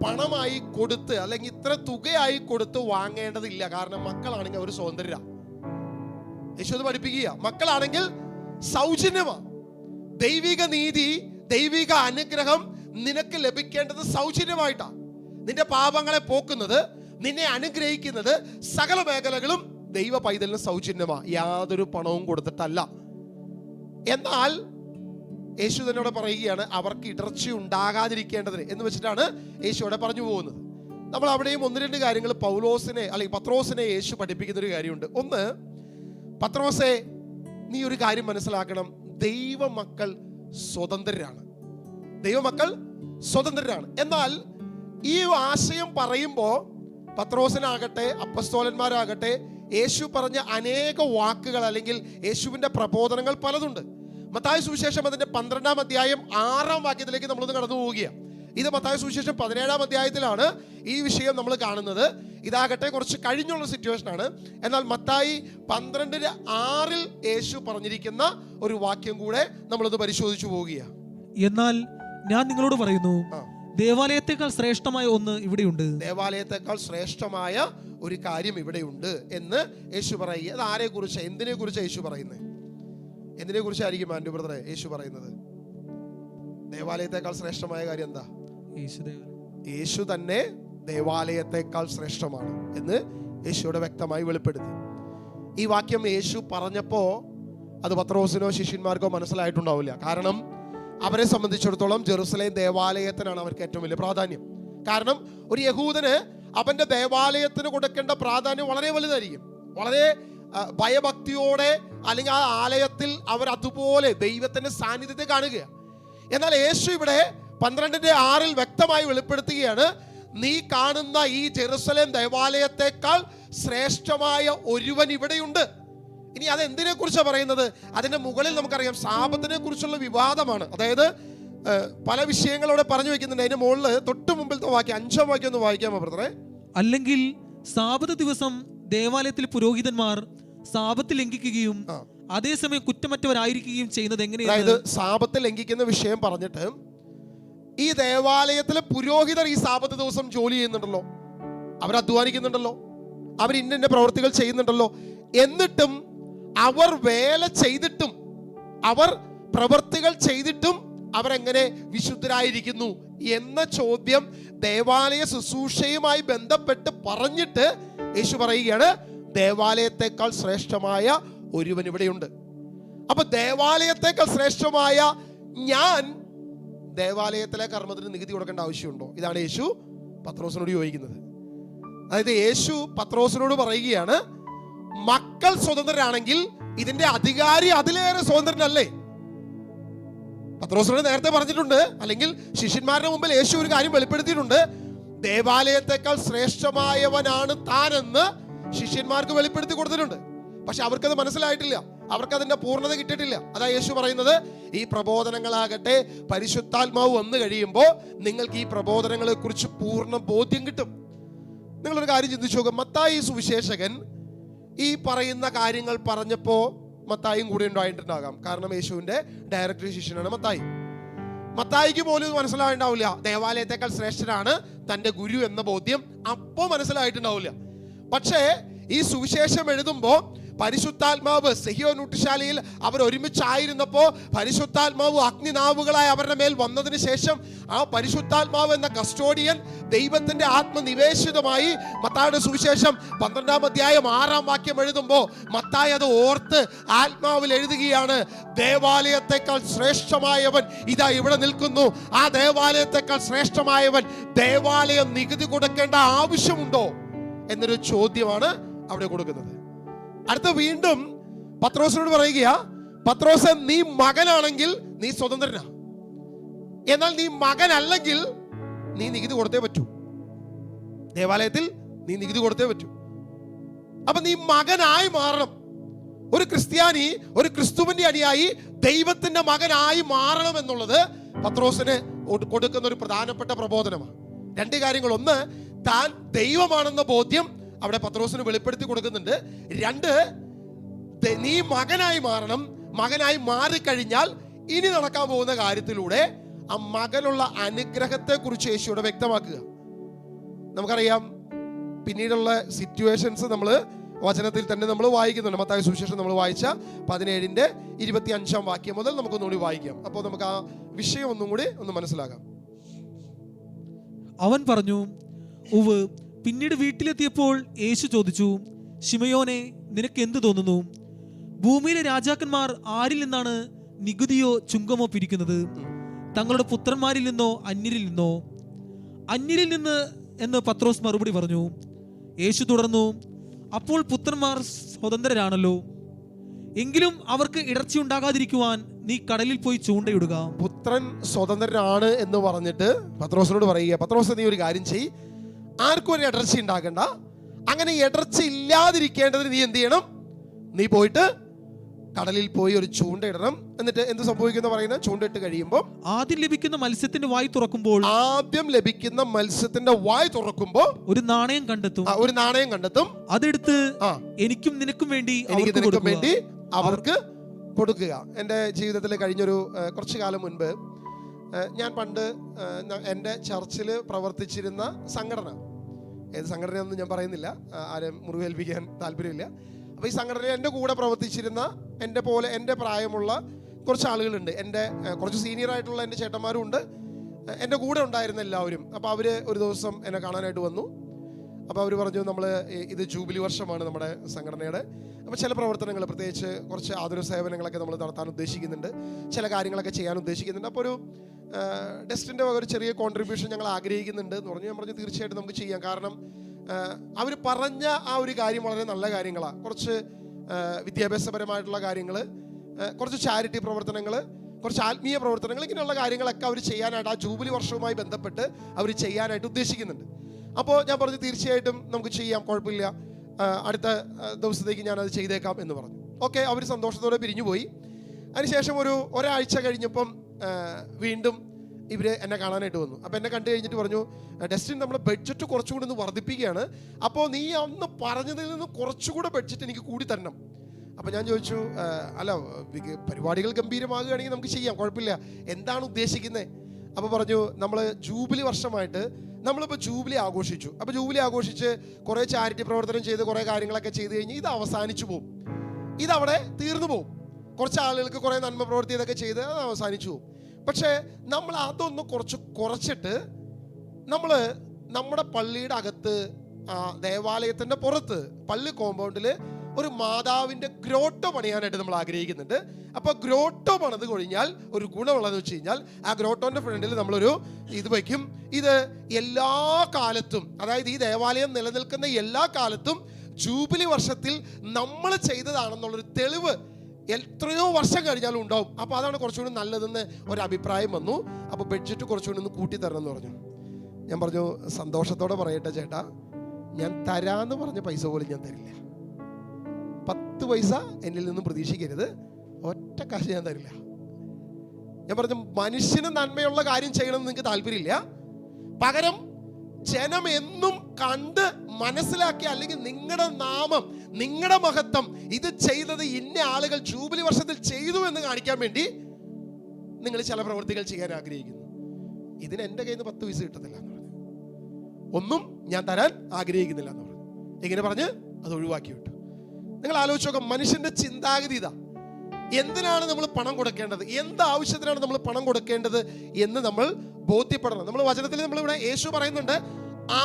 പണമായി കൊടുത്ത് അല്ലെങ്കിൽ ഇത്ര തുകയായി കൊടുത്ത് വാങ്ങേണ്ടതില്ല. കാരണം മക്കളാണെങ്കിൽ അവർ സ്വതന്ത്രരാ. യേശു അത് പഠിപ്പിക്കുക. മക്കളാണെങ്കിൽ സൗജന്യമാ. ദൈവിക നീതി, ദൈവിക അനുഗ്രഹം നിനക്ക് ലഭിക്കേണ്ടത് സൗജന്യമായിട്ടാ. നിന്റെ പാപങ്ങളെ പോക്കുന്നത്, നിന്നെ അനുഗ്രഹിക്കുന്നത് സകല മേഖലകളും ദൈവ പൈതലിന് സൗജന്യമാ, യാതൊരു പണവും കൊടുത്തിട്ടല്ല. എന്നാൽ യേശു തന്നോട് പറയുകയാണ് അവർക്ക് ഇടർച്ച ഉണ്ടാകാതിരിക്കേണ്ടതിന് എന്ന് വെച്ചിട്ടാണ് യേശു അവിടെ പറഞ്ഞു പോകുന്നത്. നമ്മൾ അവിടെയും ഒന്ന് രണ്ട് കാര്യങ്ങൾ പൗലോസിനെ അല്ലെങ്കിൽ പത്രോസിനെ യേശു പഠിപ്പിക്കുന്ന ഒരു കാര്യമുണ്ട്. ഒന്ന്, പത്രോസെ, നീ ഒരു കാര്യം മനസ്സിലാക്കണം, ദൈവമക്കൾ സ്വതന്ത്രരാണ്. ദൈവമക്കൾ സ്വതന്ത്രരാണ്. എന്നാൽ ഈ ആശയം പറയുമ്പോൾ പത്രോസിനാകട്ടെ അപ്പസ്തോലന്മാരാകട്ടെ യേശു പറഞ്ഞ അനേക വാക്കുകൾ അല്ലെങ്കിൽ യേശുവിന്റെ പ്രബോധനങ്ങൾ പലതുണ്ട്. മത്തായി സുവിശേഷം അതിന്റെ 12-ാം അധ്യായം 6-ാം വാക്യത്തിലേക്ക് നമ്മളൊന്ന് കടന്നു പോവുകയാണ്. ഇത് മത്തായി സുവിശേഷം 17-ാം അധ്യായത്തിലാണ് ഈ വിഷയം നമ്മൾ കാണുന്നത്. ഇതാകട്ടെ കുറച്ച് കഴിഞ്ഞുള്ള സിറ്റുവേഷൻ ആണ്. എന്നാൽ മത്തായി 12:6 യേശു പറഞ്ഞിരിക്കുന്ന ഒരു വാക്യം കൂടെ നമ്മളൊന്ന് പരിശോധിച്ചു പോവുകയാണ്. എന്നാൽ ഞാൻ നിങ്ങളോട് പറയുന്നു, ദേവാലയത്തെക്കാൾ ശ്രേഷ്ഠമായ ഒന്ന് ഇവിടെയുണ്ട്. ദേവാലയത്തെക്കാൾ ശ്രേഷ്ഠമായ ഒരു കാര്യം ഇവിടെയുണ്ട് എന്ന് യേശു പറയുക. അത് ആരെ കുറിച്ച്, എന്തിനെ കുറിച്ചാണ് യേശു പറയുന്നത്? എന്തിനെ കുറിച്ചായിരിക്കും ആൻഡ്രു ബ്രദറെ യേശു പറയുന്നത്? ദേവാലയത്തെക്കാൾ ശ്രേഷ്ഠമായ കാര്യം എന്താ? യേശു തന്നെ ദേവാലയത്തെക്കാൾ ശ്രേഷ്ഠമാണ് എന്ന് യേശുവിടെ വ്യക്തമായി വെളിപ്പെടുത്തി. ഈ വാക്യം യേശു പറഞ്ഞപ്പോ അത് പത്രോസിനോ ശിഷ്യന്മാർക്കോ മനസ്സിലായിട്ടുണ്ടാവില്ല. കാരണം അവരെ സംബന്ധിച്ചിടത്തോളം ജെറുസലേം ദേവാലയത്തിനാണ് അവർക്ക് ഏറ്റവും വലിയ പ്രാധാന്യം. കാരണം ഒരു യഹൂദന് അവന്റെ ദേവാലയത്തിന് കൊടുക്കേണ്ട പ്രാധാന്യം വളരെ വലുതായിരിക്കും. വളരെ ഭയഭക്തിയോടെ അല്ലെങ്കിൽ ആ ആലയത്തിൽ അവർ അതുപോലെ ദൈവത്തിന്റെ സാന്നിധ്യത്തെ കാണുകയാണ്. എന്നാൽ യേശു ഇവിടെ 12:6 വ്യക്തമായി വെളിപ്പെടുത്തുകയാണ്, നീ കാണുന്ന ഈ ജെറുസലേം ദേവാലയത്തെക്കാൾ ശ്രേഷ്ഠമായ ഒരുവൻ ഇവിടെയുണ്ട്. ഇനി അത് എന്തിനെ കുറിച്ചാണ് പറയുന്നത്? അതിന്റെ മുകളിൽ നമുക്കറിയാം സാബത്തിനെ കുറിച്ചുള്ള വിവാദമാണ്. അതായത് പല വിഷയങ്ങളോടെ പറഞ്ഞു വെക്കുന്നുണ്ട്. അതിന്റെ മുകളിൽ തൊട്ട് മുമ്പിലത്തെ വാക്യം 5-ാം വാക്യം ഒന്ന് വായിക്കാമോ ബ്രദറെ? അല്ലെങ്കിൽ സാബത്ത് ദിവസം ദേവാലയത്തിൽ പുരോഹിതന്മാർ സാബത്ത് ലംഘിക്കുകയും അതേസമയം കുറ്റമറ്റവരായിരിക്കുകയും ചെയ്യുന്നത് എങ്ങനെയാണ്? അതായത് സാബത്ത് ലംഘിക്കുന്ന വിഷയം പറഞ്ഞിട്ട് ഈ ദേവാലയത്തിലെ പുരോഹിതർ ഈ സാബത്ത് ദിവസം ജോലി ചെയ്യുന്നുണ്ടല്ലോ, അവർ അധ്വാനിക്കുന്നുണ്ടല്ലോ, അവർ ഇന്ന പ്രവൃത്തികൾ ചെയ്യുന്നുണ്ടല്ലോ, എന്നിട്ടും അവർ വേല ചെയ്തിട്ടും അവർ പ്രവൃത്തികൾ ചെയ്തിട്ടും അവരെങ്ങനെ വിശുദ്ധരായിരിക്കുന്നു എന്ന ചോദ്യം ദേവാലയ ശുശ്രൂഷയുമായി ബന്ധപ്പെട്ട് പറഞ്ഞിട്ട് യേശു പറയുകയാണ്, ദേവാലയത്തെക്കാൾ ശ്രേഷ്ഠമായ ഒരുവൻ ഇവിടെയുണ്ട്. അപ്പൊ ദേവാലയത്തെക്കാൾ ശ്രേഷ്ഠമായ ഞാൻ ദേവാലയത്തിലെ കർമ്മത്തിന് നികുതി കൊടുക്കേണ്ട ആവശ്യമുണ്ടോ? ഇതാണ് യേശു പത്രോസിനോട് ചോദിക്കുന്നത്. അതായത് യേശു പത്രോസിനോട് പറയുകയാണ്, മക്കൾ സ്വതന്ത്രരാണെങ്കിൽ ഇതിന്റെ അധികാരി അതിലേറെ സ്വതന്ത്രനല്ലേ? പത്രോസിനോട് നേരത്തെ പറഞ്ഞിട്ടുണ്ട്, അല്ലെങ്കിൽ ശിഷ്യന്മാരുടെ മുമ്പിൽ യേശു ഒരു കാര്യം വെളിപ്പെടുത്തിയിട്ടുണ്ട്, ദേവാലയത്തെക്കാൾ ശ്രേഷ്ഠമായവനാണ് താനെന്ന് ശിഷ്യന്മാർക്ക് വെളിപ്പെടുത്തി കൊടുത്തിട്ടുണ്ട്. പക്ഷെ അവർക്കത് മനസ്സിലായിട്ടില്ല, അവർക്കതിന്റെ പൂർണ്ണത കിട്ടിയിട്ടില്ല. അതാ യേശു പറയുന്നത്, ഈ പ്രബോധനങ്ങളാകട്ടെ പരിശുദ്ധാത്മാവ് വന്നു കഴിയുമ്പോൾ നിങ്ങൾക്ക് ഈ പ്രബോധനങ്ങളെ കുറിച്ച് പൂർണ്ണ ബോധ്യം കിട്ടും. നിങ്ങളൊരു കാര്യം ചിന്തിച്ചു നോക്കുക. മത്തായി സുവിശേഷകൻ ഈ പറയുന്ന കാര്യങ്ങൾ പറഞ്ഞപ്പോ മത്തായും കൂടെ ഉണ്ടായിട്ടുണ്ടാകാം. കാരണം യേശുവിന്റെ ഡയറക്റ്റ് ശിഷ്യനാണ് മത്തായി. മത്തായിക്ക് പോലും മനസ്സിലായിട്ടുണ്ടാവില്ല ദേവാലയത്തെക്കാൾ ശ്രേഷ്ഠനാണ് തന്റെ ഗുരു എന്ന ബോധ്യം അപ്പോ മനസ്സിലായിട്ടുണ്ടാവില്ല. പക്ഷേ ഈ സുവിശേഷം എഴുതുമ്പോ പരിശുദ്ധാത്മാവ് സെഹിയോൻ ഊട്ടുശാലയിൽ അവർ ഒരുമിച്ചായിരുന്നപ്പോ പരിശുദ്ധാത്മാവ് അഗ്നിനാവുകളായി അവരുടെ മേൽ വന്നതിന് ശേഷം ആ പരിശുദ്ധാത്മാവ് എന്ന കസ്റ്റോഡിയൻ ദൈവത്തിന്റെ ആത്മനിവേശിതമായി മത്തായിയുടെ സുവിശേഷം 12-ാം അധ്യായം 6-ാം വാക്യം എഴുതുമ്പോ മത്തായി അത് ഓർത്ത് ആത്മാവിൽ എഴുതുകയാണ്, ദേവാലയത്തെക്കാൾ ശ്രേഷ്ഠമായവൻ ഇതാ ഇവിടെ നിൽക്കുന്നു. ആ ദേവാലയത്തെക്കാൾ ശ്രേഷ്ഠമായവൻ ദേവാലയം നികുതി കൊടുക്കേണ്ട ആവശ്യമുണ്ടോ എന്നൊരു ചോദ്യമാണ് അവിടെ കൊടുക്കുന്നത്. അടുത്ത വീണ്ടും പത്രോസിനോട് പറയുക, പത്രോസ്, നീ മകനാണെങ്കിൽ നീ സ്വതന്ത്രനാ, എന്നാൽ നീ മകനല്ലെങ്കിൽ നീ നികുതി കൊടുത്തേ പറ്റൂ. ദേവാലയത്തിൽ നീ നികുതി കൊടുത്തേ പറ്റൂ. അപ്പൊ നീ മകനായി മാറണം. ഒരു ക്രിസ്ത്യാനി, ഒരു ക്രിസ്തുവിന്റെ അനുയായി ദൈവത്തിന്റെ മകനായി മാറണം എന്നുള്ളത് പത്രോസിന് കൊടുക്കുന്ന ഒരു പ്രധാനപ്പെട്ട പ്രബോധനമാണ്. രണ്ട് കാര്യങ്ങൾ. ഒന്ന്, താൻ ദൈവമാണെന്ന ബോധ്യം അവിടെ പത്രോസിന് വെളിപ്പെടുത്തി കൊടുക്കുന്നുണ്ട്. രണ്ട്, നീ മകനായി മാറണം. മകനായി മാറിക്കഴിഞ്ഞാൽ ഇനി നടക്കാൻ പോകുന്ന കാര്യത്തിലൂടെ ആ മകനുള്ള അനുഗ്രഹത്തെക്കുറിച്ച് യേശുവിടെ വ്യക്തമാക്കുക. നമുക്കറിയാം, പിന്നീടുള്ള സിറ്റുവേഷൻസ് നമ്മൾ വചനത്തിൽ തന്നെ നമ്മൾ വായിക്കുന്നുണ്ട്. മത്തായി സുവിശേഷം നമ്മൾ വായിച്ച 17:25 മുതൽ നമുക്കൊന്നുകൂടി വായിക്കാം. അപ്പോൾ നമുക്ക് ആ വിഷയം ഒന്നും കൂടി ഒന്ന് മനസ്സിലാക്കാം. അവൻ പറഞ്ഞു, ഉവ്. പിന്നീട് വീട്ടിലെത്തിയപ്പോൾ യേശു ചോദിച്ചു, ശിമയോനെ, നിനക്ക് എന്ത് തോന്നുന്നു? ഭൂമിയിലെ രാജാക്കന്മാർ ആരിൽ നിന്നാണ് നികുതിയോ ചുങ്കമോ പിരിക്കുന്നത്? തങ്ങളുടെ പുത്രന്മാരിൽ നിന്നോ അന്യരിൽ നിന്നോ? അന്യരിൽ നിന്ന് എന്ന് പത്രോസ് മറുപടി പറഞ്ഞു. യേശു തുടർന്നു, അപ്പോൾ പുത്രന്മാർ സ്വതന്ത്രരാണല്ലോ. എങ്കിലും അവർക്ക് ഇടർച്ച ഉണ്ടാകാതിരിക്കുവാൻ നീ കടലിൽ പോയി ചൂണ്ടയിടുക. പുത്രൻ സ്വതന്ത്രനാണ് എന്ന് പറഞ്ഞിട്ട് പത്രോസിനോട് പറയുക, പത്രോസ്, നീ ഒരു കാര്യം ചെയ്യ്, ആർക്കും ഒരു ഇടർച്ച ഉണ്ടാകണ്ട. അങ്ങനെ ഇടർച്ച ഇല്ലാതിരിക്കേണ്ടതിന് നീ എന്ത് ചെയ്യണം? നീ പോയിട്ട് കടലിൽ പോയി ഒരു ചൂണ്ടയിടണം. എന്നിട്ട് എന്ത് സംഭവിക്കുന്ന പറയുന്നത്? ചൂണ്ടയിട്ട് കഴിയുമ്പോൾ ആദ്യം ലഭിക്കുന്ന മത്സ്യത്തിന്റെ വായ് തുറക്കുമ്പോൾ ഒരു നാണയം കണ്ടെത്തും. അതെടുത്ത് എനിക്കും നിനക്കും വേണ്ടി അവർക്ക് കൊടുക്കുക. എൻ്റെ ജീവിതത്തിൽ കഴിഞ്ഞൊരു കുറച്ചു കാലം മുൻപ് ഞാൻ പണ്ട് എൻ്റെ ചർച്ചിൽ പ്രവർത്തിച്ചിരുന്ന സംഘടന, ഏത് സംഘടനയൊന്നും ഞാൻ പറയുന്നില്ല, ആരും മുറിവേൽപ്പിക്കാൻ താല്പര്യമില്ല. അപ്പോൾ ഈ സംഘടനയിൽ എൻ്റെ കൂടെ പ്രവർത്തിച്ചിരുന്ന എൻ്റെ പ്രായമുള്ള കുറച്ച് ആളുകളുണ്ട്. എൻ്റെ കുറച്ച് സീനിയർ ആയിട്ടുള്ള എൻ്റെ ചേട്ടന്മാരും ഉണ്ട്, എൻ്റെ കൂടെ ഉണ്ടായിരുന്ന എല്ലാവരും. അപ്പോൾ അവർ ഒരു ദിവസം എന്നെ കാണാനായിട്ട് വന്നു. അപ്പോൾ അവർ പറഞ്ഞു, ഇത് ജൂബിലി വർഷമാണ് നമ്മുടെ സംഘടനയുടെ. അപ്പോൾ ചില പ്രവർത്തനങ്ങൾ, പ്രത്യേകിച്ച് കുറച്ച് ആതുര സേവനങ്ങളൊക്കെ നമ്മൾ നടത്താൻ ഉദ്ദേശിക്കുന്നുണ്ട്, ചില കാര്യങ്ങളൊക്കെ ചെയ്യാൻ ഉദ്ദേശിക്കുന്നുണ്ട്. അപ്പോൾ ഒരു ഡെസ്റ്റിൻ്റെ ഒരു ചെറിയ കോൺട്രിബ്യൂഷൻ ഞങ്ങൾ ആഗ്രഹിക്കുന്നുണ്ട് എന്ന് പറഞ്ഞു. ഞാൻ പറഞ്ഞു, തീർച്ചയായിട്ടും നമുക്ക് ചെയ്യാം. കാരണം അവർ പറഞ്ഞ ആ ഒരു കാര്യം വളരെ നല്ല കാര്യങ്ങളാണ്. കുറച്ച് വിദ്യാഭ്യാസപരമായിട്ടുള്ള കാര്യങ്ങൾ, കുറച്ച് ചാരിറ്റി പ്രവർത്തനങ്ങൾ, കുറച്ച് ആത്മീയ പ്രവർത്തനങ്ങൾ, ഇങ്ങനെയുള്ള കാര്യങ്ങളൊക്കെ അവർ ചെയ്യാനായിട്ട് ആ ജൂബിലി വർഷവുമായി ബന്ധപ്പെട്ട് അവർ ചെയ്യാനായിട്ട് ഉദ്ദേശിക്കുന്നുണ്ട്. അപ്പോൾ ഞാൻ പറഞ്ഞു, തീർച്ചയായിട്ടും നമുക്ക് ചെയ്യാം, കുഴപ്പമില്ല, അടുത്ത ദിവസത്തേക്ക് ഞാനത് ചെയ്തേക്കാം എന്ന് പറഞ്ഞു. ഓക്കെ, അവർ സന്തോഷത്തോടെ പിരിഞ്ഞുപോയി. അതിനുശേഷം ഒരാഴ്ച കഴിഞ്ഞപ്പം വീണ്ടും ഇവർ എന്നെ കാണാനായിട്ട് വന്നു. അപ്പോൾ എന്നെ കണ്ടു കഴിഞ്ഞിട്ട് പറഞ്ഞു, ഡെസ്റ്റിൻ, നമ്മൾ ബഡ്ജറ്റ് കുറച്ചുകൂടി ഒന്ന് വർദ്ധിപ്പിക്കുകയാണ്. അപ്പോൾ നീ അന്ന് പറഞ്ഞതിൽ നിന്ന് കുറച്ചുകൂടെ ബഡ്ജറ്റ് എനിക്ക് കൂടി തരണം. അപ്പോൾ ഞാൻ ചോദിച്ചു, അല്ല, പരിപാടികൾ ഗംഭീരമാകുകയാണെങ്കിൽ നമുക്ക് ചെയ്യാം, കുഴപ്പമില്ല, എന്താണ് ഉദ്ദേശിക്കുന്നത്? അപ്പോൾ പറഞ്ഞു, നമ്മൾ ജൂബിലി വർഷമായിട്ട് നമ്മളിപ്പോൾ ജൂബിലി ആഘോഷിച്ചു. അപ്പോൾ ജൂബിലി ആഘോഷിച്ച് കുറേ ചാരിറ്റി പ്രവർത്തനം ചെയ്ത് കുറേ കാര്യങ്ങളൊക്കെ ചെയ്ത് കഴിഞ്ഞ് ഇത് അവസാനിച്ചു പോകും, ഇതവിടെ തീർന്നു പോകും. കുറച്ച് ആളുകൾക്ക് കുറേ നന്മ പ്രവൃത്തി ഇതൊക്കെ ചെയ്ത് അത് അവസാനിച്ചു പോകും. പക്ഷേ നമ്മൾ അതൊന്ന് കുറച്ചിട്ട് നമ്മൾ നമ്മുടെ പള്ളിയുടെ അകത്ത്, ദേവാലയത്തിൻ്റെ പുറത്ത്, പള്ളി കോമ്പൗണ്ടിൽ ഒരു മാതാവിൻ്റെ ഗ്രോട്ടോ പണിയാനായിട്ട് നമ്മൾ ആഗ്രഹിക്കുന്നുണ്ട്. അപ്പോൾ ഗ്രോട്ടോ പണിത് കഴിഞ്ഞാൽ ഒരു ഗുണമുള്ളതെന്ന് വെച്ച് കഴിഞ്ഞാൽ ആ ഗ്രോട്ടോൻ്റെ ഫ്രണ്ടിൽ നമ്മളൊരു ഇത് വയ്ക്കും. ഇത് എല്ലാ കാലത്തും, അതായത് ഈ ദേവാലയം നിലനിൽക്കുന്ന എല്ലാ കാലത്തും ജൂബിലി വർഷത്തിൽ നമ്മൾ ചെയ്തതാണെന്നുള്ളൊരു തെളിവ് എത്രയോ വർഷം കഴിഞ്ഞാലും ഉണ്ടാവും. അപ്പോൾ അതാണ് കുറച്ചുകൂടി നല്ലതെന്ന് ഒരു അഭിപ്രായം വന്നു. അപ്പോൾ ബഡ്ജറ്റ് കുറച്ചുകൂടി ഒന്ന് കൂട്ടി തരണം എന്ന് പറഞ്ഞു. ഞാൻ പറഞ്ഞു, സന്തോഷത്തോടെ പറയട്ടെ ചേട്ടാ, ഞാൻ തരാമെന്ന് പറഞ്ഞ പൈസ പോലും ഞാൻ തരില്ല. 10 പൈസ എന്നിൽ നിന്നും പ്രതീക്ഷിക്കരുത്, ഒറ്റ കാശ് ഞാൻ തരില്ല. ഞാൻ പറഞ്ഞു, മനുഷ്യന് നന്മയുള്ള കാര്യം ചെയ്യണമെന്ന് നിങ്ങൾക്ക് താല്പര്യമില്ല, പകരം ജനം എന്നും കണ്ട് മനസ്സിലാക്കി, അല്ലെങ്കിൽ നിങ്ങളുടെ നാമം, നിങ്ങളുടെ മഹത്വം, ഇത് ചെയ്തത് ഇന്ന ആളുകൾ ജൂബിലി വർഷത്തിൽ ചെയ്തു എന്ന് കാണിക്കാൻ വേണ്ടി നിങ്ങൾ ചില പ്രവൃത്തികൾ ചെയ്യാൻ ആഗ്രഹിക്കുന്നു. ഇതിന് എൻ്റെ കയ്യിൽ നിന്ന് 10 പൈസ കിട്ടത്തില്ല എന്ന് പറഞ്ഞു, ഒന്നും ഞാൻ തരാൻ ആഗ്രഹിക്കുന്നില്ല എന്ന് പറഞ്ഞു. ഇങ്ങനെ പറഞ്ഞ് അത് ഒഴിവാക്കി വിട്ടു. നിങ്ങൾ ആലോചിച്ച് നോക്കാം, മനുഷ്യന്റെ ചിന്താഗതി ഇതാ. എന്തിനാണ് നമ്മൾ പണം കൊടുക്കേണ്ടത്, എന്ത് ആവശ്യത്തിനാണ് നമ്മൾ പണം കൊടുക്കേണ്ടത് എന്ന് നമ്മൾ ബോധ്യപ്പെടണം. നമ്മൾ വചനത്തിൽ നമ്മളിവിടെ യേശു പറയുന്നുണ്ട്,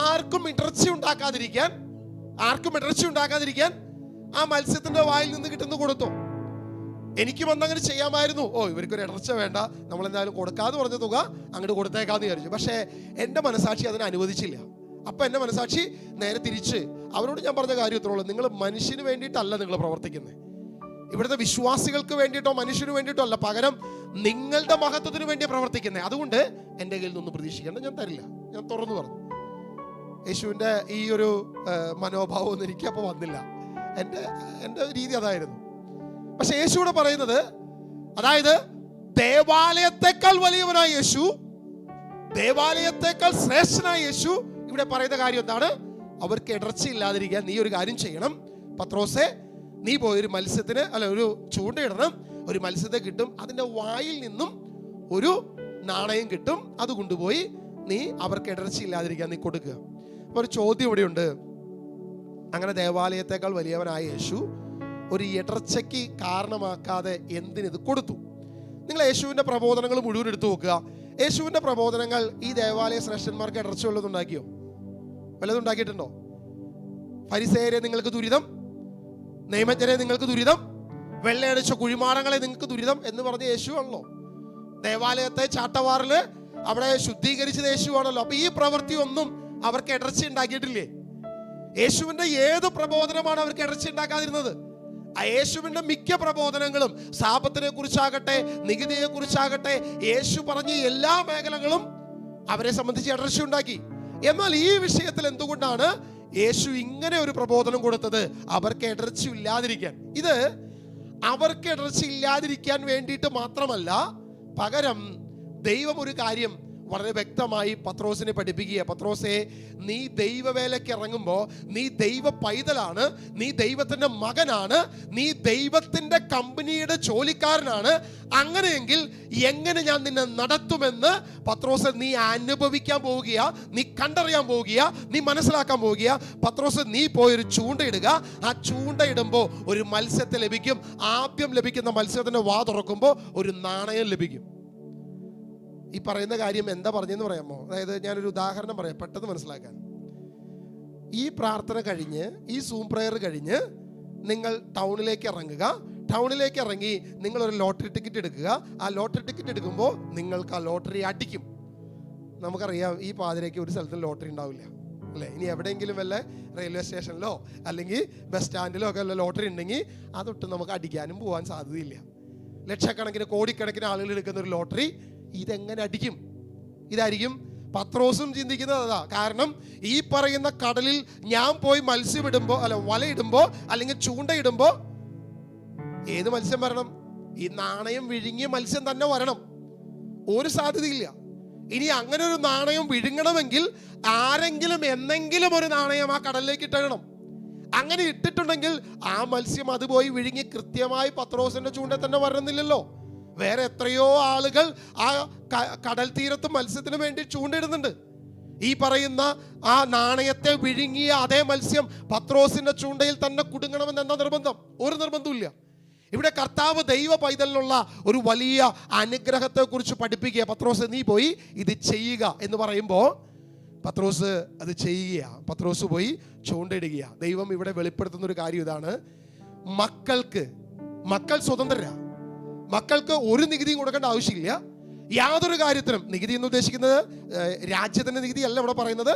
ആർക്കും ഇടർച്ച ഉണ്ടാക്കാതിരിക്കാൻ ആ മത്സ്യത്തിന്റെ വായിൽ നിന്ന് കിട്ടുന്ന കൊടുത്തോ. എനിക്ക് വന്നങ്ങനെ ചെയ്യാമായിരുന്നു, ഇവർക്കൊരു ഇടർച്ച വേണ്ട, നമ്മളെന്തായാലും കൊടുക്കാതെ പറഞ്ഞ തുക അങ്ങോട്ട് കൊടുത്തേക്കാന്ന് വിചാരിച്ചു. പക്ഷേ എൻ്റെ മനസാക്ഷി അതിനെ അനുവദിച്ചില്ല. അപ്പം എൻ്റെ മനസാക്ഷി നേരെ തിരിച്ച് അവരോട് ഞാൻ പറഞ്ഞ കാര്യം ഇത്രയുള്ളൂ, നിങ്ങൾ മനുഷ്യന് വേണ്ടിയിട്ടല്ല നിങ്ങൾ പ്രവർത്തിക്കുന്നത്, ഇവിടുത്തെ വിശ്വാസികൾക്ക് വേണ്ടിയിട്ടോ മനുഷ്യന് വേണ്ടിയിട്ടോ അല്ല, പകരം നിങ്ങളുടെ മഹത്വത്തിന് വേണ്ടി പ്രവർത്തിക്കുന്നത്. അതുകൊണ്ട് എൻ്റെ കയ്യിൽ നിന്നൊന്നും പ്രതീക്ഷിക്കേണ്ട, ഞാൻ തരില്ല. ഞാൻ തുറന്നു പറഞ്ഞു. യേശുവിൻ്റെ ഈ ഒരു മനോഭാവം ഒന്നും എനിക്ക് അപ്പോൾ വന്നില്ല. എൻ്റെ രീതി അതായിരുന്നു. പക്ഷെ യേശുവിടെ പറയുന്നത്, അതായത് ദേവാലയത്തെക്കാൾ വലിയവനായ യേശു, ദേവാലയത്തെക്കാൾ ശ്രേഷ്ഠനായ യേശു ഇവിടെ പറയുന്ന കാര്യം എന്താണ്? അവർക്ക് ഇടർച്ചയില്ലാതിരിക്കാൻ നീ ഒരു കാര്യം ചെയ്യണം പത്രോസേ, നീ പോയൊരു മത്സ്യത്തിന് ഒരു ചൂണ്ടയിടണം. ഒരു മത്സ്യത്തെ കിട്ടും, അതിൻ്റെ വായിൽ നിന്നും ഒരു നാണയം കിട്ടും. അത് കൊണ്ടുപോയി നീ അവർക്ക് ഇടർച്ചയില്ലാതിരിക്കാൻ നീ കൊടുക്കുക. അപ്പോൾ ഒരു ചോദ്യം ഇവിടെയുണ്ട്. അങ്ങനെ ദേവാലയത്തെക്കാൾ വലിയവനായ യേശു ഒരു ഇടർച്ചയ്ക്ക് കാരണമാക്കാതെ എന്തിനിത് കൊടുത്തു? നിങ്ങൾ യേശുവിൻ്റെ പ്രബോധനങ്ങൾ മുഴുവൻ എടുത്തു നോക്കുക. യേശുവിൻ്റെ പ്രബോധനങ്ങൾ ഈ ദേവാലയ ശ്രേഷ്ഠന്മാർക്ക് ഇടർച്ച വല്ലതുണ്ടാക്കിയോ? വല്ലതുണ്ടാക്കിയിട്ടുണ്ടോ? ഫരിസേയരെ നിങ്ങൾക്ക് ദുരിതം, നിയമജ്ഞരെ നിങ്ങൾക്ക് ദുരിതം, വെള്ളയടിച്ച കുഴിമാടങ്ങളെ നിങ്ങൾക്ക് ദുരിതം എന്ന് പറഞ്ഞ യേശു ആണല്ലോ. ദേവാലയത്തെ ചാട്ടവാറിൽ അവിടെ ശുദ്ധീകരിച്ചത് യേശു ആണല്ലോ. അപ്പൊ ഈ പ്രവൃത്തി ഒന്നും അവർക്ക് ഇടർച്ച ഉണ്ടാക്കിയിട്ടില്ലേ? യേശുവിന്റെ ഏത് പ്രബോധനമാണ് അവർക്ക് ഇടർച്ച ഉണ്ടാക്കാതിരുന്നത്? യേശുവിന്റെ മിക്ക പ്രബോധനങ്ങളും സാപത്തിനെ കുറിച്ചാകട്ടെ, നികുതിയെ കുറിച്ചാകട്ടെ, യേശു പറഞ്ഞ എല്ലാ മേഖലകളും അവരെ സംബന്ധിച്ച് ഇടർച്ച ഉണ്ടാക്കി. എന്നാൽ ഈ വിഷയത്തിൽ എന്തുകൊണ്ടാണ് യേശു ഇങ്ങനെ ഒരു പ്രബോധനം കൊടുത്തത്? അവർക്ക് ഇടർച്ച ഇല്ലാതിരിക്കാൻ. ഇത് അവർക്ക് ഇടർച്ച ഇല്ലാതിരിക്കാൻ വേണ്ടിയിട്ട് മാത്രമല്ല, പകരം ദൈവം ഒരു കാര്യം വളരെ വ്യക്തമായി പത്രോസിനെ പഠിപ്പിക്കുക. പത്രോസേ, നീ ദൈവവേലയ്ക്ക് ഇറങ്ങുമ്പോൾ നീ ദൈവ പൈതലാണ്, നീ ദൈവത്തിൻ്റെ മകനാണ്, നീ ദൈവത്തിൻ്റെ കമ്പനിയുടെ ജോലിക്കാരനാണ്. അങ്ങനെയെങ്കിൽ എങ്ങനെ ഞാൻ നിന്നെ നടത്തുമെന്ന് പത്രോസ് നീ അനുഭവിക്കാൻ പോവുകയാ, നീ കണ്ടറിയാൻ പോവുകയാ, നീ മനസ്സിലാക്കാൻ പോവുകയാ. പത്രോസ്, നീ പോയൊരു ചൂണ്ടയിടുക. ആ ചൂണ്ടയിടുമ്പോൾ ഒരു മത്സ്യത്തെ ലഭിക്കും. ആദ്യം ലഭിക്കുന്ന മത്സ്യത്തിൻ്റെ വാ തുറക്കുമ്പോൾ ഒരു നാണയം ലഭിക്കും. ഈ പറയുന്ന കാര്യം എന്താ പറഞ്ഞെന്ന് പറയാമോ? അതായത് ഞാനൊരു ഉദാഹരണം പറയാം പെട്ടെന്ന് മനസ്സിലാക്കാൻ. ഈ പ്രാർത്ഥന കഴിഞ്ഞ്, ഈ സൂം പ്രെയർ കഴിഞ്ഞ് നിങ്ങൾ ടൗണിലേക്ക് ഇറങ്ങുക. ടൗണിലേക്ക് ഇറങ്ങി നിങ്ങളൊരു ലോട്ടറി ടിക്കറ്റ് എടുക്കുക. ആ ലോട്ടറി ടിക്കറ്റ് എടുക്കുമ്പോൾ നിങ്ങൾക്ക് ആ ലോട്ടറി അടിക്കും. നമുക്കറിയാം ഈ പാതിരയ്ക്ക് ഒരു സ്ഥലത്തും ലോട്ടറി ഉണ്ടാവില്ല അല്ലേ? ഇനി എവിടെയെങ്കിലും വല്ല റെയിൽവേ സ്റ്റേഷനിലോ അല്ലെങ്കിൽ ബസ് സ്റ്റാൻഡിലോ ഒക്കെ വല്ല ലോട്ടറി ഉണ്ടെങ്കിൽ അതൊട്ട് നമുക്ക് അടിക്കാനും പോകാൻ സാധ്യതയില്ല. ലക്ഷക്കണക്കിന് കോടിക്കണക്കിന് ആളുകൾ എടുക്കുന്ന ഒരു ലോട്ടറി ഇതെങ്ങനെ അടിക്കും? ഇതായിരിക്കും പത്രോസും ചിന്തിക്കുന്നത്. അതാ കാരണം, ഈ പറയുന്ന കടലിൽ ഞാൻ പോയി മത്സ്യം ഇടുമ്പോൾ, അല്ല വലയിടുമ്പോൾ അല്ലെങ്കിൽ ചൂണ്ടയിടുമ്പോൾ ഏത് മത്സ്യം വരണം? ഈ നാണയം വിഴുങ്ങിയ മത്സ്യം തന്നെ വരണം. ഒരു സാധ്യതയില്ല. ഇനി അങ്ങനെ ഒരു നാണയം വിഴുങ്ങണമെങ്കിൽ ആരെങ്കിലും എന്നെങ്കിലും ഒരു നാണയം ആ കടലിലേക്ക് ഇട്ടിടണം. അങ്ങനെ ഇട്ടിട്ടുണ്ടെങ്കിൽ ആ മത്സ്യം അത് പോയി വിഴുങ്ങി കൃത്യമായി പത്രോസിന്റെ ചൂണ്ടയിൽ തന്നെ വരണമെന്നില്ലല്ലോ. വേറെ എത്രയോ ആളുകൾ ആ കടൽ തീരത്ത് മത്സ്യത്തിന് വേണ്ടി ചൂണ്ടയിടുന്നുണ്ട്. ഈ പറയുന്ന ആ നാണയത്തെ വിഴുങ്ങിയ അതേ മത്സ്യം പത്രോസിന്റെ ചൂണ്ടയിൽ തന്നെ കുടുങ്ങണമെന്ന് എന്താ നിർബന്ധം? ഒരു നിർബന്ധമില്ല. ഇവിടെ കർത്താവ് ദൈവ പൈതലിനുള്ള ഒരു വലിയ അനുഗ്രഹത്തെ കുറിച്ച് പഠിപ്പിക്കുക. പത്രോസ്, നീ പോയി ഇത് ചെയ്യുക എന്ന് പറയുമ്പോൾ പത്രോസ് അത് ചെയ്യുക. പത്രോസ് പോയി ചൂണ്ടയിടുക. ദൈവം ഇവിടെ വെളിപ്പെടുത്തുന്ന ഒരു കാര്യം ഇതാണ്: മക്കൾ സ്വതന്ത്രരാ. മക്കൾക്ക് ഒരു നികുതിയും കൊടുക്കേണ്ട ആവശ്യമില്ല. യാതൊരു കാര്യത്തിനും നികുതി എന്ന് ഉദ്ദേശിക്കുന്നത് രാജ്യത്തിന്റെ നികുതി അല്ല ഇവിടെ പറയുന്നത്.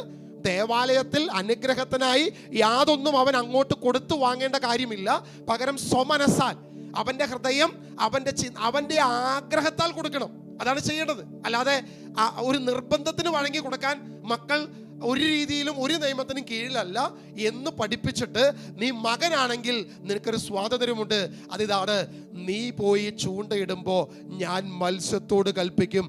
ദേവാലയത്തിൽ അനുഗ്രഹത്തിനായി യാതൊന്നും അവൻ അങ്ങോട്ട് കൊടുത്തു വാങ്ങേണ്ട കാര്യമില്ല. പകരം സ്വമനസാൽ അവന്റെ ഹൃദയം അവന്റെ ആഗ്രഹത്താൽ കൊടുക്കണം. അതാണ് ചെയ്യേണ്ടത്. അല്ലാതെ ഒരു നിർബന്ധത്തിന് വഴങ്ങി കൊടുക്കാൻ മക്കൾ ഒരു രീതിയിലും ഒരു നിയമത്തിനും കീഴിലല്ല എന്ന് പഠിപ്പിച്ചിട്ട്, നീ മകനാണെങ്കിൽ നിനക്കൊരു സ്വാതന്ത്ര്യമുണ്ട്. അതിതാണ്, നീ പോയി ചൂണ്ടയിടുമ്പോൾ ഞാൻ മത്സ്യത്തോട് കൽപ്പിക്കും,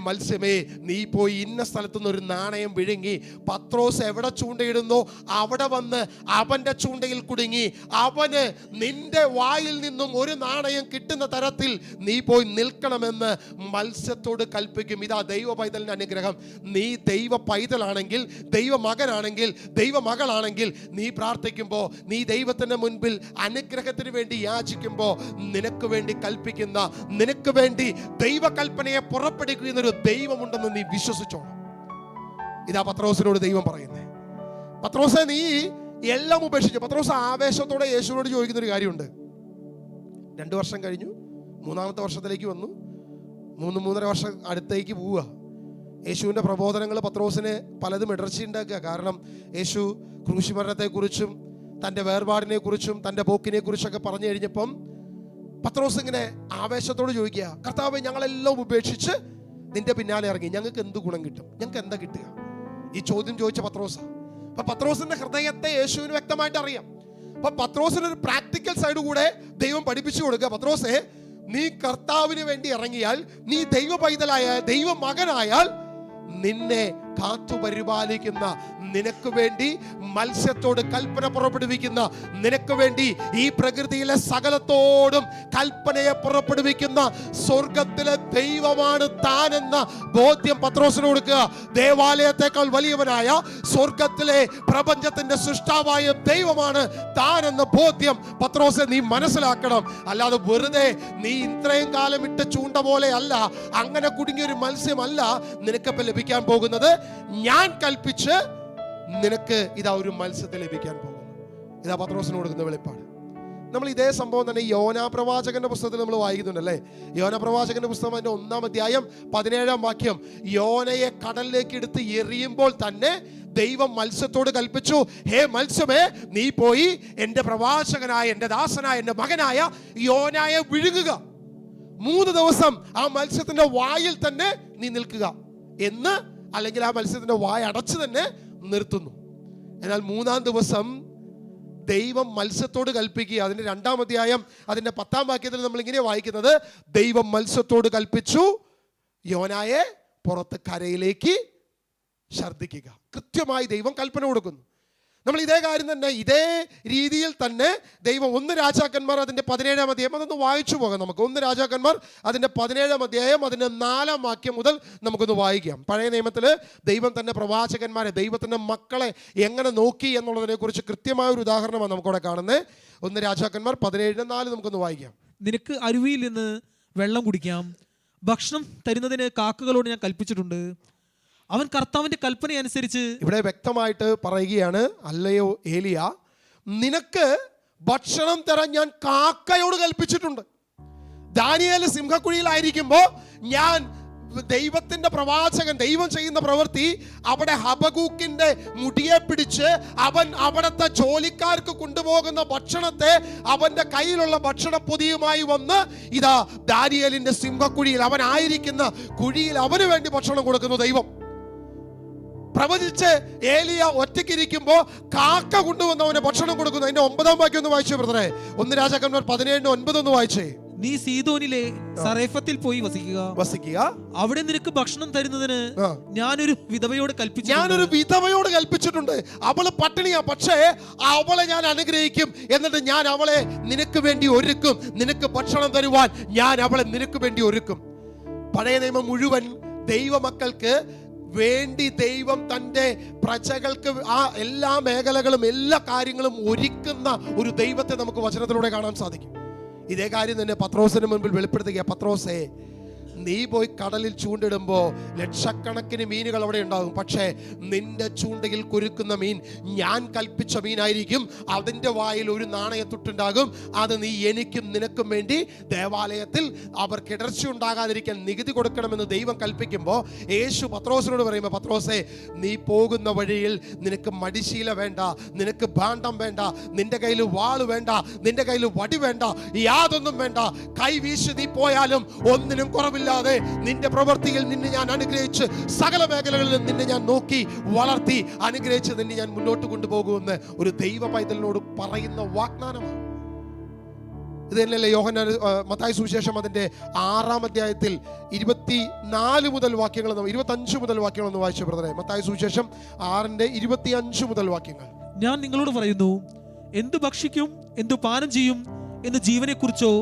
മത്സ്യമേ, നീ പോയി ഇന്ന സ്ഥലത്തുനിന്ന് ഒരു നാണയം വിഴുങ്ങി. പത്രോസ് എവിടെ ചൂണ്ടയിടുന്നോ അവിടെ വന്ന് അവന്റെ ചൂണ്ടയിൽ കുടുങ്ങി അവന് നിന്റെ വായിൽ നിന്നും ഒരു നാണയം കിട്ടുന്ന തരത്തിൽ നീ പോയി നിൽക്കണമെന്ന് മത്സ്യത്തോട് കൽപ്പിക്കും. ഇതാ ദൈവ പൈതലിന്റെ അനുഗ്രഹം. നീ ദൈവ പൈതലാണെങ്കിൽ, ദൈവ മകനാണെങ്കിൽ, ദൈവ മകളാണെങ്കിൽ, നീ പ്രാർത്ഥിക്കുമ്പോൾ, നീ ദൈവത്തിന്റെ മുൻപിൽ അനുഗ്രഹത്തിന് വേണ്ടി യാചിക്കുമ്പോൾ, നിനക്ക് വേണ്ടി കൽപ്പിക്കുന്ന, നിനക്ക് വേണ്ടി ദൈവകൽപ്പനയെ പുറപ്പെടുവിക്കുന്ന ഒരു ദൈവമുണ്ടെന്ന് നീ വിശ്വസിച്ചോണം. ഇതാ പത്രോസിനോട് ദൈവം പറയുന്നത്. പത്രോസെ, നീ എല്ലാം ഉപേക്ഷിച്ചു. പത്രോസ് ആവേശത്തോടെ യേശുവിനോട് ചോദിക്കുന്ന ഒരു കാര്യമുണ്ട്. 2 വർഷം കഴിഞ്ഞു, 3-ാമത്തെ വർഷത്തിലേക്ക് വന്നു, 3-3.5 വർഷം അടുത്തേക്ക് പോവുക. യേശുവിൻ്റെ പ്രബോധനങ്ങൾ പത്രോസിന് പലതും ഇടർച്ചയുണ്ടാക്കുക. കാരണം യേശു ക്രൂശിമരണത്തെക്കുറിച്ചും തൻ്റെ വേർപാടിനെ കുറിച്ചും തൻ്റെ പോക്കിനെ കുറിച്ചൊക്കെ പറഞ്ഞു കഴിഞ്ഞപ്പം പത്രോസ് ഇങ്ങനെ ആവേശത്തോട് ചോദിക്കുക, കർത്താവേ, ഞങ്ങളെല്ലാം ഉപേക്ഷിച്ച് നിന്റെ പിന്നാലെ ഇറങ്ങി, ഞങ്ങൾക്ക് എന്ത് ഗുണം കിട്ടും? ഞങ്ങൾക്ക് എന്താ കിട്ടുക? ഈ ചോദ്യം ചോദിച്ച പത്രോസാ. അപ്പൊ പത്രോസിന്റെ ഹൃദയത്തെ യേശുവിന് വ്യക്തമായിട്ട് അറിയാം. അപ്പൊ പത്രോസിന് ഒരു പ്രാക്ടിക്കൽ സൈഡ് കൂടെ ദൈവം പഠിപ്പിച്ചു കൊടുക്കുക. പത്രോസേ, നീ കർത്താവിന് വേണ്ടി ഇറങ്ങിയാൽ, നീ ദൈവ പൈതലായ ദൈവ മകനായാൽ, നിന്നെ കാത്തു പരിപാലിക്കുന്ന, നിനക്ക് വേണ്ടി മത്സ്യത്തോട് കൽപ്പന പുറപ്പെടുവിക്കുന്ന, നിനക്ക് വേണ്ടി ഈ പ്രകൃതിയിലെ സകലത്തോടും കൽപ്പനയെ പുറപ്പെടുവിക്കുന്ന സ്വർഗത്തിലെ ദൈവമാണ് താനെന്ന ബോധ്യം പത്രോസിന് കൊടുക്കുക. ദേവാലയത്തെക്കാൾ വലിയവനായ സ്വർഗത്തിലെ പ്രപഞ്ചത്തിന്റെ സൃഷ്ടാവായ ദൈവമാണ് താനെന്ന ബോധ്യം പത്രോസെ നീ മനസ്സിലാക്കണം. അല്ലാതെ വെറുതെ നീ ഇത്രയും കാലം ഇട്ട ചൂണ്ട പോലെ അല്ല, അങ്ങനെ കുടുങ്ങിയ ഒരു മത്സ്യമല്ല നിനക്കിപ്പോൾ ലഭിക്കാൻ പോകുന്നത്. ഞാൻ കൽപ്പിച്ച് നിനക്ക് ഇതാ ഒരു മത്സ്യത്തെ ലഭിക്കാൻ പോകുന്നു. ഇതാ പത്രോസിന് കൊടുക്കുന്ന വെളിപ്പാട്. നമ്മൾ ഇതേ സംഭവം തന്നെ യോനാ പ്രവാചകന്റെ പുസ്തകത്തിൽ നമ്മൾ വായിക്കുന്നുണ്ടല്ലേ. യോനാ പ്രവാചകന്റെ പുസ്തകം അതിന്റെ 1-ാം അധ്യായം 17-ാം വാക്യം, യോനയെ കടലിലേക്ക് എടുത്ത് എറിയുമ്പോൾ തന്നെ ദൈവം മത്സ്യത്തോട് കൽപ്പിച്ചു, ഹേ മത്സ്യമേ, നീ പോയി എൻ്റെ പ്രവാചകനായ, എൻ്റെ ദാസനായ, എൻ്റെ മകനായ യോനായെ വിഴുങ്ങുക. 3 ദിവസം ആ മത്സ്യത്തിന്റെ വായിൽ തന്നെ നീ നിൽക്കുക എന്ന്, അല്ലെങ്കിൽ ആ മത്സ്യത്തിന്റെ വായ അടച്ചു തന്നെ നിർത്തുന്നു. എന്നാൽ 3-ാം ദിവസം ദൈവം മത്സ്യത്തോട് കൽപ്പിക്കുക. അതിന്റെ 2-ാം അധ്യായം അതിന്റെ 10-ാം വാക്യത്തിൽ നമ്മൾ ഇങ്ങനെ വായിക്കുന്നത്, ദൈവം മത്സ്യത്തോട് കൽപ്പിച്ചു, യോനായെ പുറത്ത് കരയിലേക്ക് ഛർദ്ദിക്കുക. കൃത്യമായി ദൈവം കൽപ്പന കൊടുക്കുന്നു. നമ്മൾ ഇതേ കാര്യം തന്നെ ഇതേ രീതിയിൽ തന്നെ ദൈവം 1 രാജാക്കന്മാർ അതിന്റെ 17-ാം അധ്യായം, അതൊന്ന് വായിച്ചു പോകാം നമുക്ക്. 1 രാജാക്കന്മാർ അതിന്റെ 17-ാം അധ്യായം അതിന്റെ 4-ാം വാക്യം മുതൽ നമുക്കൊന്ന് വായിക്കാം. പഴയ നിയമത്തിൽ ദൈവം തന്നെ പ്രവാചകന്മാരെ, ദൈവത്തിന്റെ മക്കളെ എങ്ങനെ നോക്കി എന്നുള്ളതിനെ കുറിച്ച് കൃത്യമായ ഒരു ഉദാഹരണമാണ് നമുക്കവിടെ കാണുന്നത്. 1 രാജാക്കന്മാർ 17:4 നമുക്കൊന്ന് വായിക്കാം. നിനക്ക് അരുവിയിൽ നിന്ന് വെള്ളം കുടിക്കാം, ഭക്ഷണം തരുന്നതിന് കാക്കകളോട് ഞാൻ കൽപ്പിച്ചിട്ടുണ്ട്. അവൻ കർത്താവിന്റെ കൽപ്പന അനുസരിച്ച്. ഇവിടെ വ്യക്തമായിട്ട് പറയുകയാണ്, അല്ലയോ ഏലിയ, നിനക്ക് ഭക്ഷണം തരാൻ ഞാൻ കാക്കയോട് കൽപ്പിച്ചിട്ടുണ്ട്. ദാനിയേൽ സിംഹക്കുഴിയിലായിരിക്കുമ്പോൾ ഞാൻ ദൈവത്തിന്റെ പ്രവാചകൻ, ദൈവം ചെയ്യുന്ന പ്രവൃത്തി, അവിടെ ഹബക്കൂക്കിന്റെ മുടിയെ പിടിച്ച് അവൻ അവിടുത്തെ ജോലിക്കാർക്ക് കൊണ്ടുപോകുന്ന ഭക്ഷണത്തെ അവന്റെ കയ്യിലുള്ള ഭക്ഷണപ്പൊതിയുമായി വന്ന് ഇതാ ദാനിയേലിന്റെ സിംഹക്കുഴിയിൽ, അവൻ ആയിരിക്കുന്ന കുഴിയിൽ അവന് വേണ്ടി ഭക്ഷണം കൊടുക്കുന്നു ദൈവം. പ്രവചിച്ച് ഏലിയ ഒറ്റയ്ക്കിരിക്കുമ്പോ കാക്ക കൊണ്ടുവന്ന് അവന് ഭക്ഷണം കൊടുക്കുന്നു. അതിന്റെ 9-ാം വാക്യം ഒന്ന് വായിച്ചു ബ്രദറെ. 1 രാജാക്കന്മാർ 17:9 ഒന്ന് വായിച്ചേ. നീ സീദോനിലെ സറേഫത്തിൽ പോയി വസിക്കുക. അവിടെ നിനക്ക് ഭക്ഷണം തരുന്നതിന് ഞാനൊരു വിധവയോട് കൽപ്പിച്ചിട്ടുണ്ട്. അവള് പട്ടിണിയാ, പക്ഷേ അവളെ ഞാൻ അനുഗ്രഹിക്കും. എന്നിട്ട് ഞാൻ അവളെ നിനക്ക് വേണ്ടി ഒരുക്കും. നിനക്ക് ഭക്ഷണം തരുവാൻ ഞാൻ അവളെ നിനക്ക് വേണ്ടി ഒരുക്കും. പഴയ നിയമം മുഴുവൻ ദൈവമക്കൾക്ക് വേണ്ടി ദൈവം തൻ്റെ പ്രജകൾക്ക് ആ എല്ലാ മേഖലകളും എല്ലാ കാര്യങ്ങളും ഒരുക്കുന്ന ഒരു ദൈവത്തെ നമുക്ക് വചനത്തിലൂടെ കാണാൻ സാധിക്കും. ഇതേ കാര്യം തന്നെ പത്രോസിന് മുൻപിൽ വെളിപ്പെടുത്തുക. പത്രോസേ, നീ പോയി കടലിൽ ചൂണ്ടിടുമ്പോ ലക്ഷക്കണക്കിന് മീനുകൾ അവിടെ ഉണ്ടാകും. പക്ഷേ നിന്റെ ചൂണ്ടയിൽ കുരുക്കുന്ന മീൻ ഞാൻ കൽപ്പിച്ച മീനായിരിക്കും. അതിൻ്റെ വായിൽ ഒരു നാണയത്തുട്ടുണ്ടാകും. അത് നീ എനിക്കും നിനക്കും വേണ്ടി ദേവാലയത്തിൽ അവർക്ക് ഇടർച്ച ഉണ്ടാകാതിരിക്കാൻ നികുതി കൊടുക്കണമെന്ന് ദൈവം കൽപ്പിക്കുമ്പോൾ യേശു പത്രോസിനോട് പറയുമ്പോൾ, പത്രോസേ, നീ പോകുന്ന വഴിയിൽ നിനക്ക് മടിശീല വേണ്ട, നിനക്ക് ഭാണ്ഡം വേണ്ട, നിന്റെ കയ്യിൽ വാള് വേണ്ട, നിന്റെ കയ്യിൽ വടി വേണ്ട, യാതൊന്നും വേണ്ട. കൈ വീശി നീ പോയാലും ഒന്നിനും കുറവില്ല. നിന്റെ പ്രവൃത്തിയിൽ നിന്നെ ഞാൻ അനുഗ്രഹിച്ച് സകല മേഖലകളിലും നിന്നെ ഞാൻ നോക്കി വളർത്തി അനുഗ്രഹിച്ച് നിന്നെ ഞാൻ മുന്നോട്ട് കൊണ്ടുപോകുമെന്ന് ഒരു ദൈവ പൈതലിനോട് പറയുന്ന വാഗ്ദാനമാണ്. ഇത് തന്നെയല്ലേ മത്തായി സുവിശേഷം അതിന്റെ 6-ാം അധ്യായത്തിൽ 24 മുതൽ വാക്യങ്ങൾ 25 മുതൽ വാക്യങ്ങൾ ഒന്ന് വായിച്ചു ബ്രദറെ. മത്തായി സുവിശേഷം 6-ന്റെ 25 മുതൽ വാക്യങ്ങൾ. ഞാൻ നിങ്ങളോട് പറയുന്നു, എന്തു ഭക്ഷിക്കും, എന്തു പാനം ചെയ്യും എന്ന് ജീവനെ കുറിച്ചോ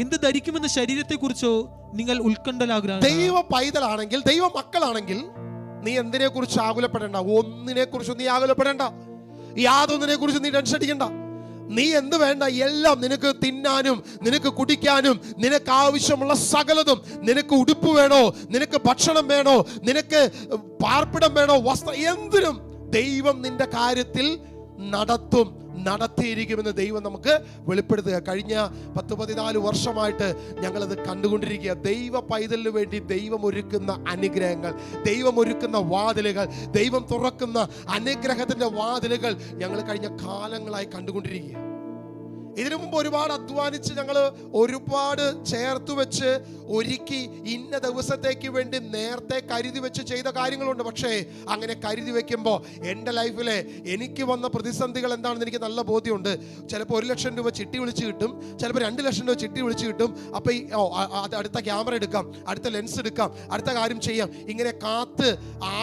എന്ത് ധരിക്കുമെന്ന ശരീരത്തെ കുറിച്ചോ നിങ്ങൾ ഉത്കണ്ഠരാകുക. ദൈവ പൈതലാണെങ്കിൽ, ദൈവ മക്കളാണെങ്കിൽ നീ എന്തിനെ കുറിച്ച് ആകുലപ്പെടേണ്ട. ഒന്നിനെ കുറിച്ച് നീ ആകുലപ്പെടേണ്ട. യാതൊന്നിനെ കുറിച്ച് നീ ടെൻഷൻ അടിക്കണ്ട. നീ എന്ത് വേണ്ട, എല്ലാം നിനക്ക് തിന്നാനും നിനക്ക് കുടിക്കാനും നിനക്ക് ആവശ്യമുള്ള സകലതും. നിനക്ക് ഉടുപ്പ് വേണോ, നിനക്ക് ഭക്ഷണം വേണോ, നിനക്ക് പാർപ്പിടം വേണോ, വസ്ത്രം, എന്തിനും ദൈവം നിന്റെ കാര്യത്തിൽ നടത്തിയിരിക്കുമെന്ന് ദൈവം നമുക്ക് വെളിപ്പെടുത്തുക. കഴിഞ്ഞ 10-14 വർഷമായിട്ട് ഞങ്ങളത് കണ്ടുകൊണ്ടിരിക്കുക. ദൈവ പൈതലിന് വേണ്ടി ദൈവം ഒരുക്കുന്ന അനുഗ്രഹങ്ങൾ, ദൈവം ഒരുക്കുന്ന വാതിലുകൾ, ദൈവം തുറക്കുന്ന അനുഗ്രഹത്തിന്റെ വാതിലുകൾ ഞങ്ങൾ കഴിഞ്ഞ കാലങ്ങളായി കണ്ടുകൊണ്ടിരിക്കുക. ഇതിനു മുമ്പ് ഒരുപാട് അധ്വാനിച്ച് ഞങ്ങൾ ഒരുപാട് ചേർത്ത് വെച്ച് ഒരുക്കി ഇന്ന ദിവസത്തേക്ക് വേണ്ടി നേരത്തെ കരുതി വെച്ച് ചെയ്ത കാര്യങ്ങളുണ്ട്. പക്ഷേ അങ്ങനെ കരുതി വെക്കുമ്പോൾ എൻ്റെ ലൈഫിലെ എനിക്ക് വന്ന പ്രതിസന്ധികൾ എന്താണെന്ന് എനിക്ക് നല്ല ബോധ്യമുണ്ട്. ചിലപ്പോൾ 1 ലക്ഷം രൂപ ചിട്ടി വിളിച്ച് കിട്ടും, ചിലപ്പോൾ 2 ലക്ഷം രൂപ ചിട്ടി വിളിച്ച് കിട്ടും. അപ്പോൾ അടുത്ത ക്യാമറ എടുക്കാം, അടുത്ത ലെൻസ് എടുക്കാം, അടുത്ത കാര്യം ചെയ്യാം. ഇങ്ങനെ കാത്ത്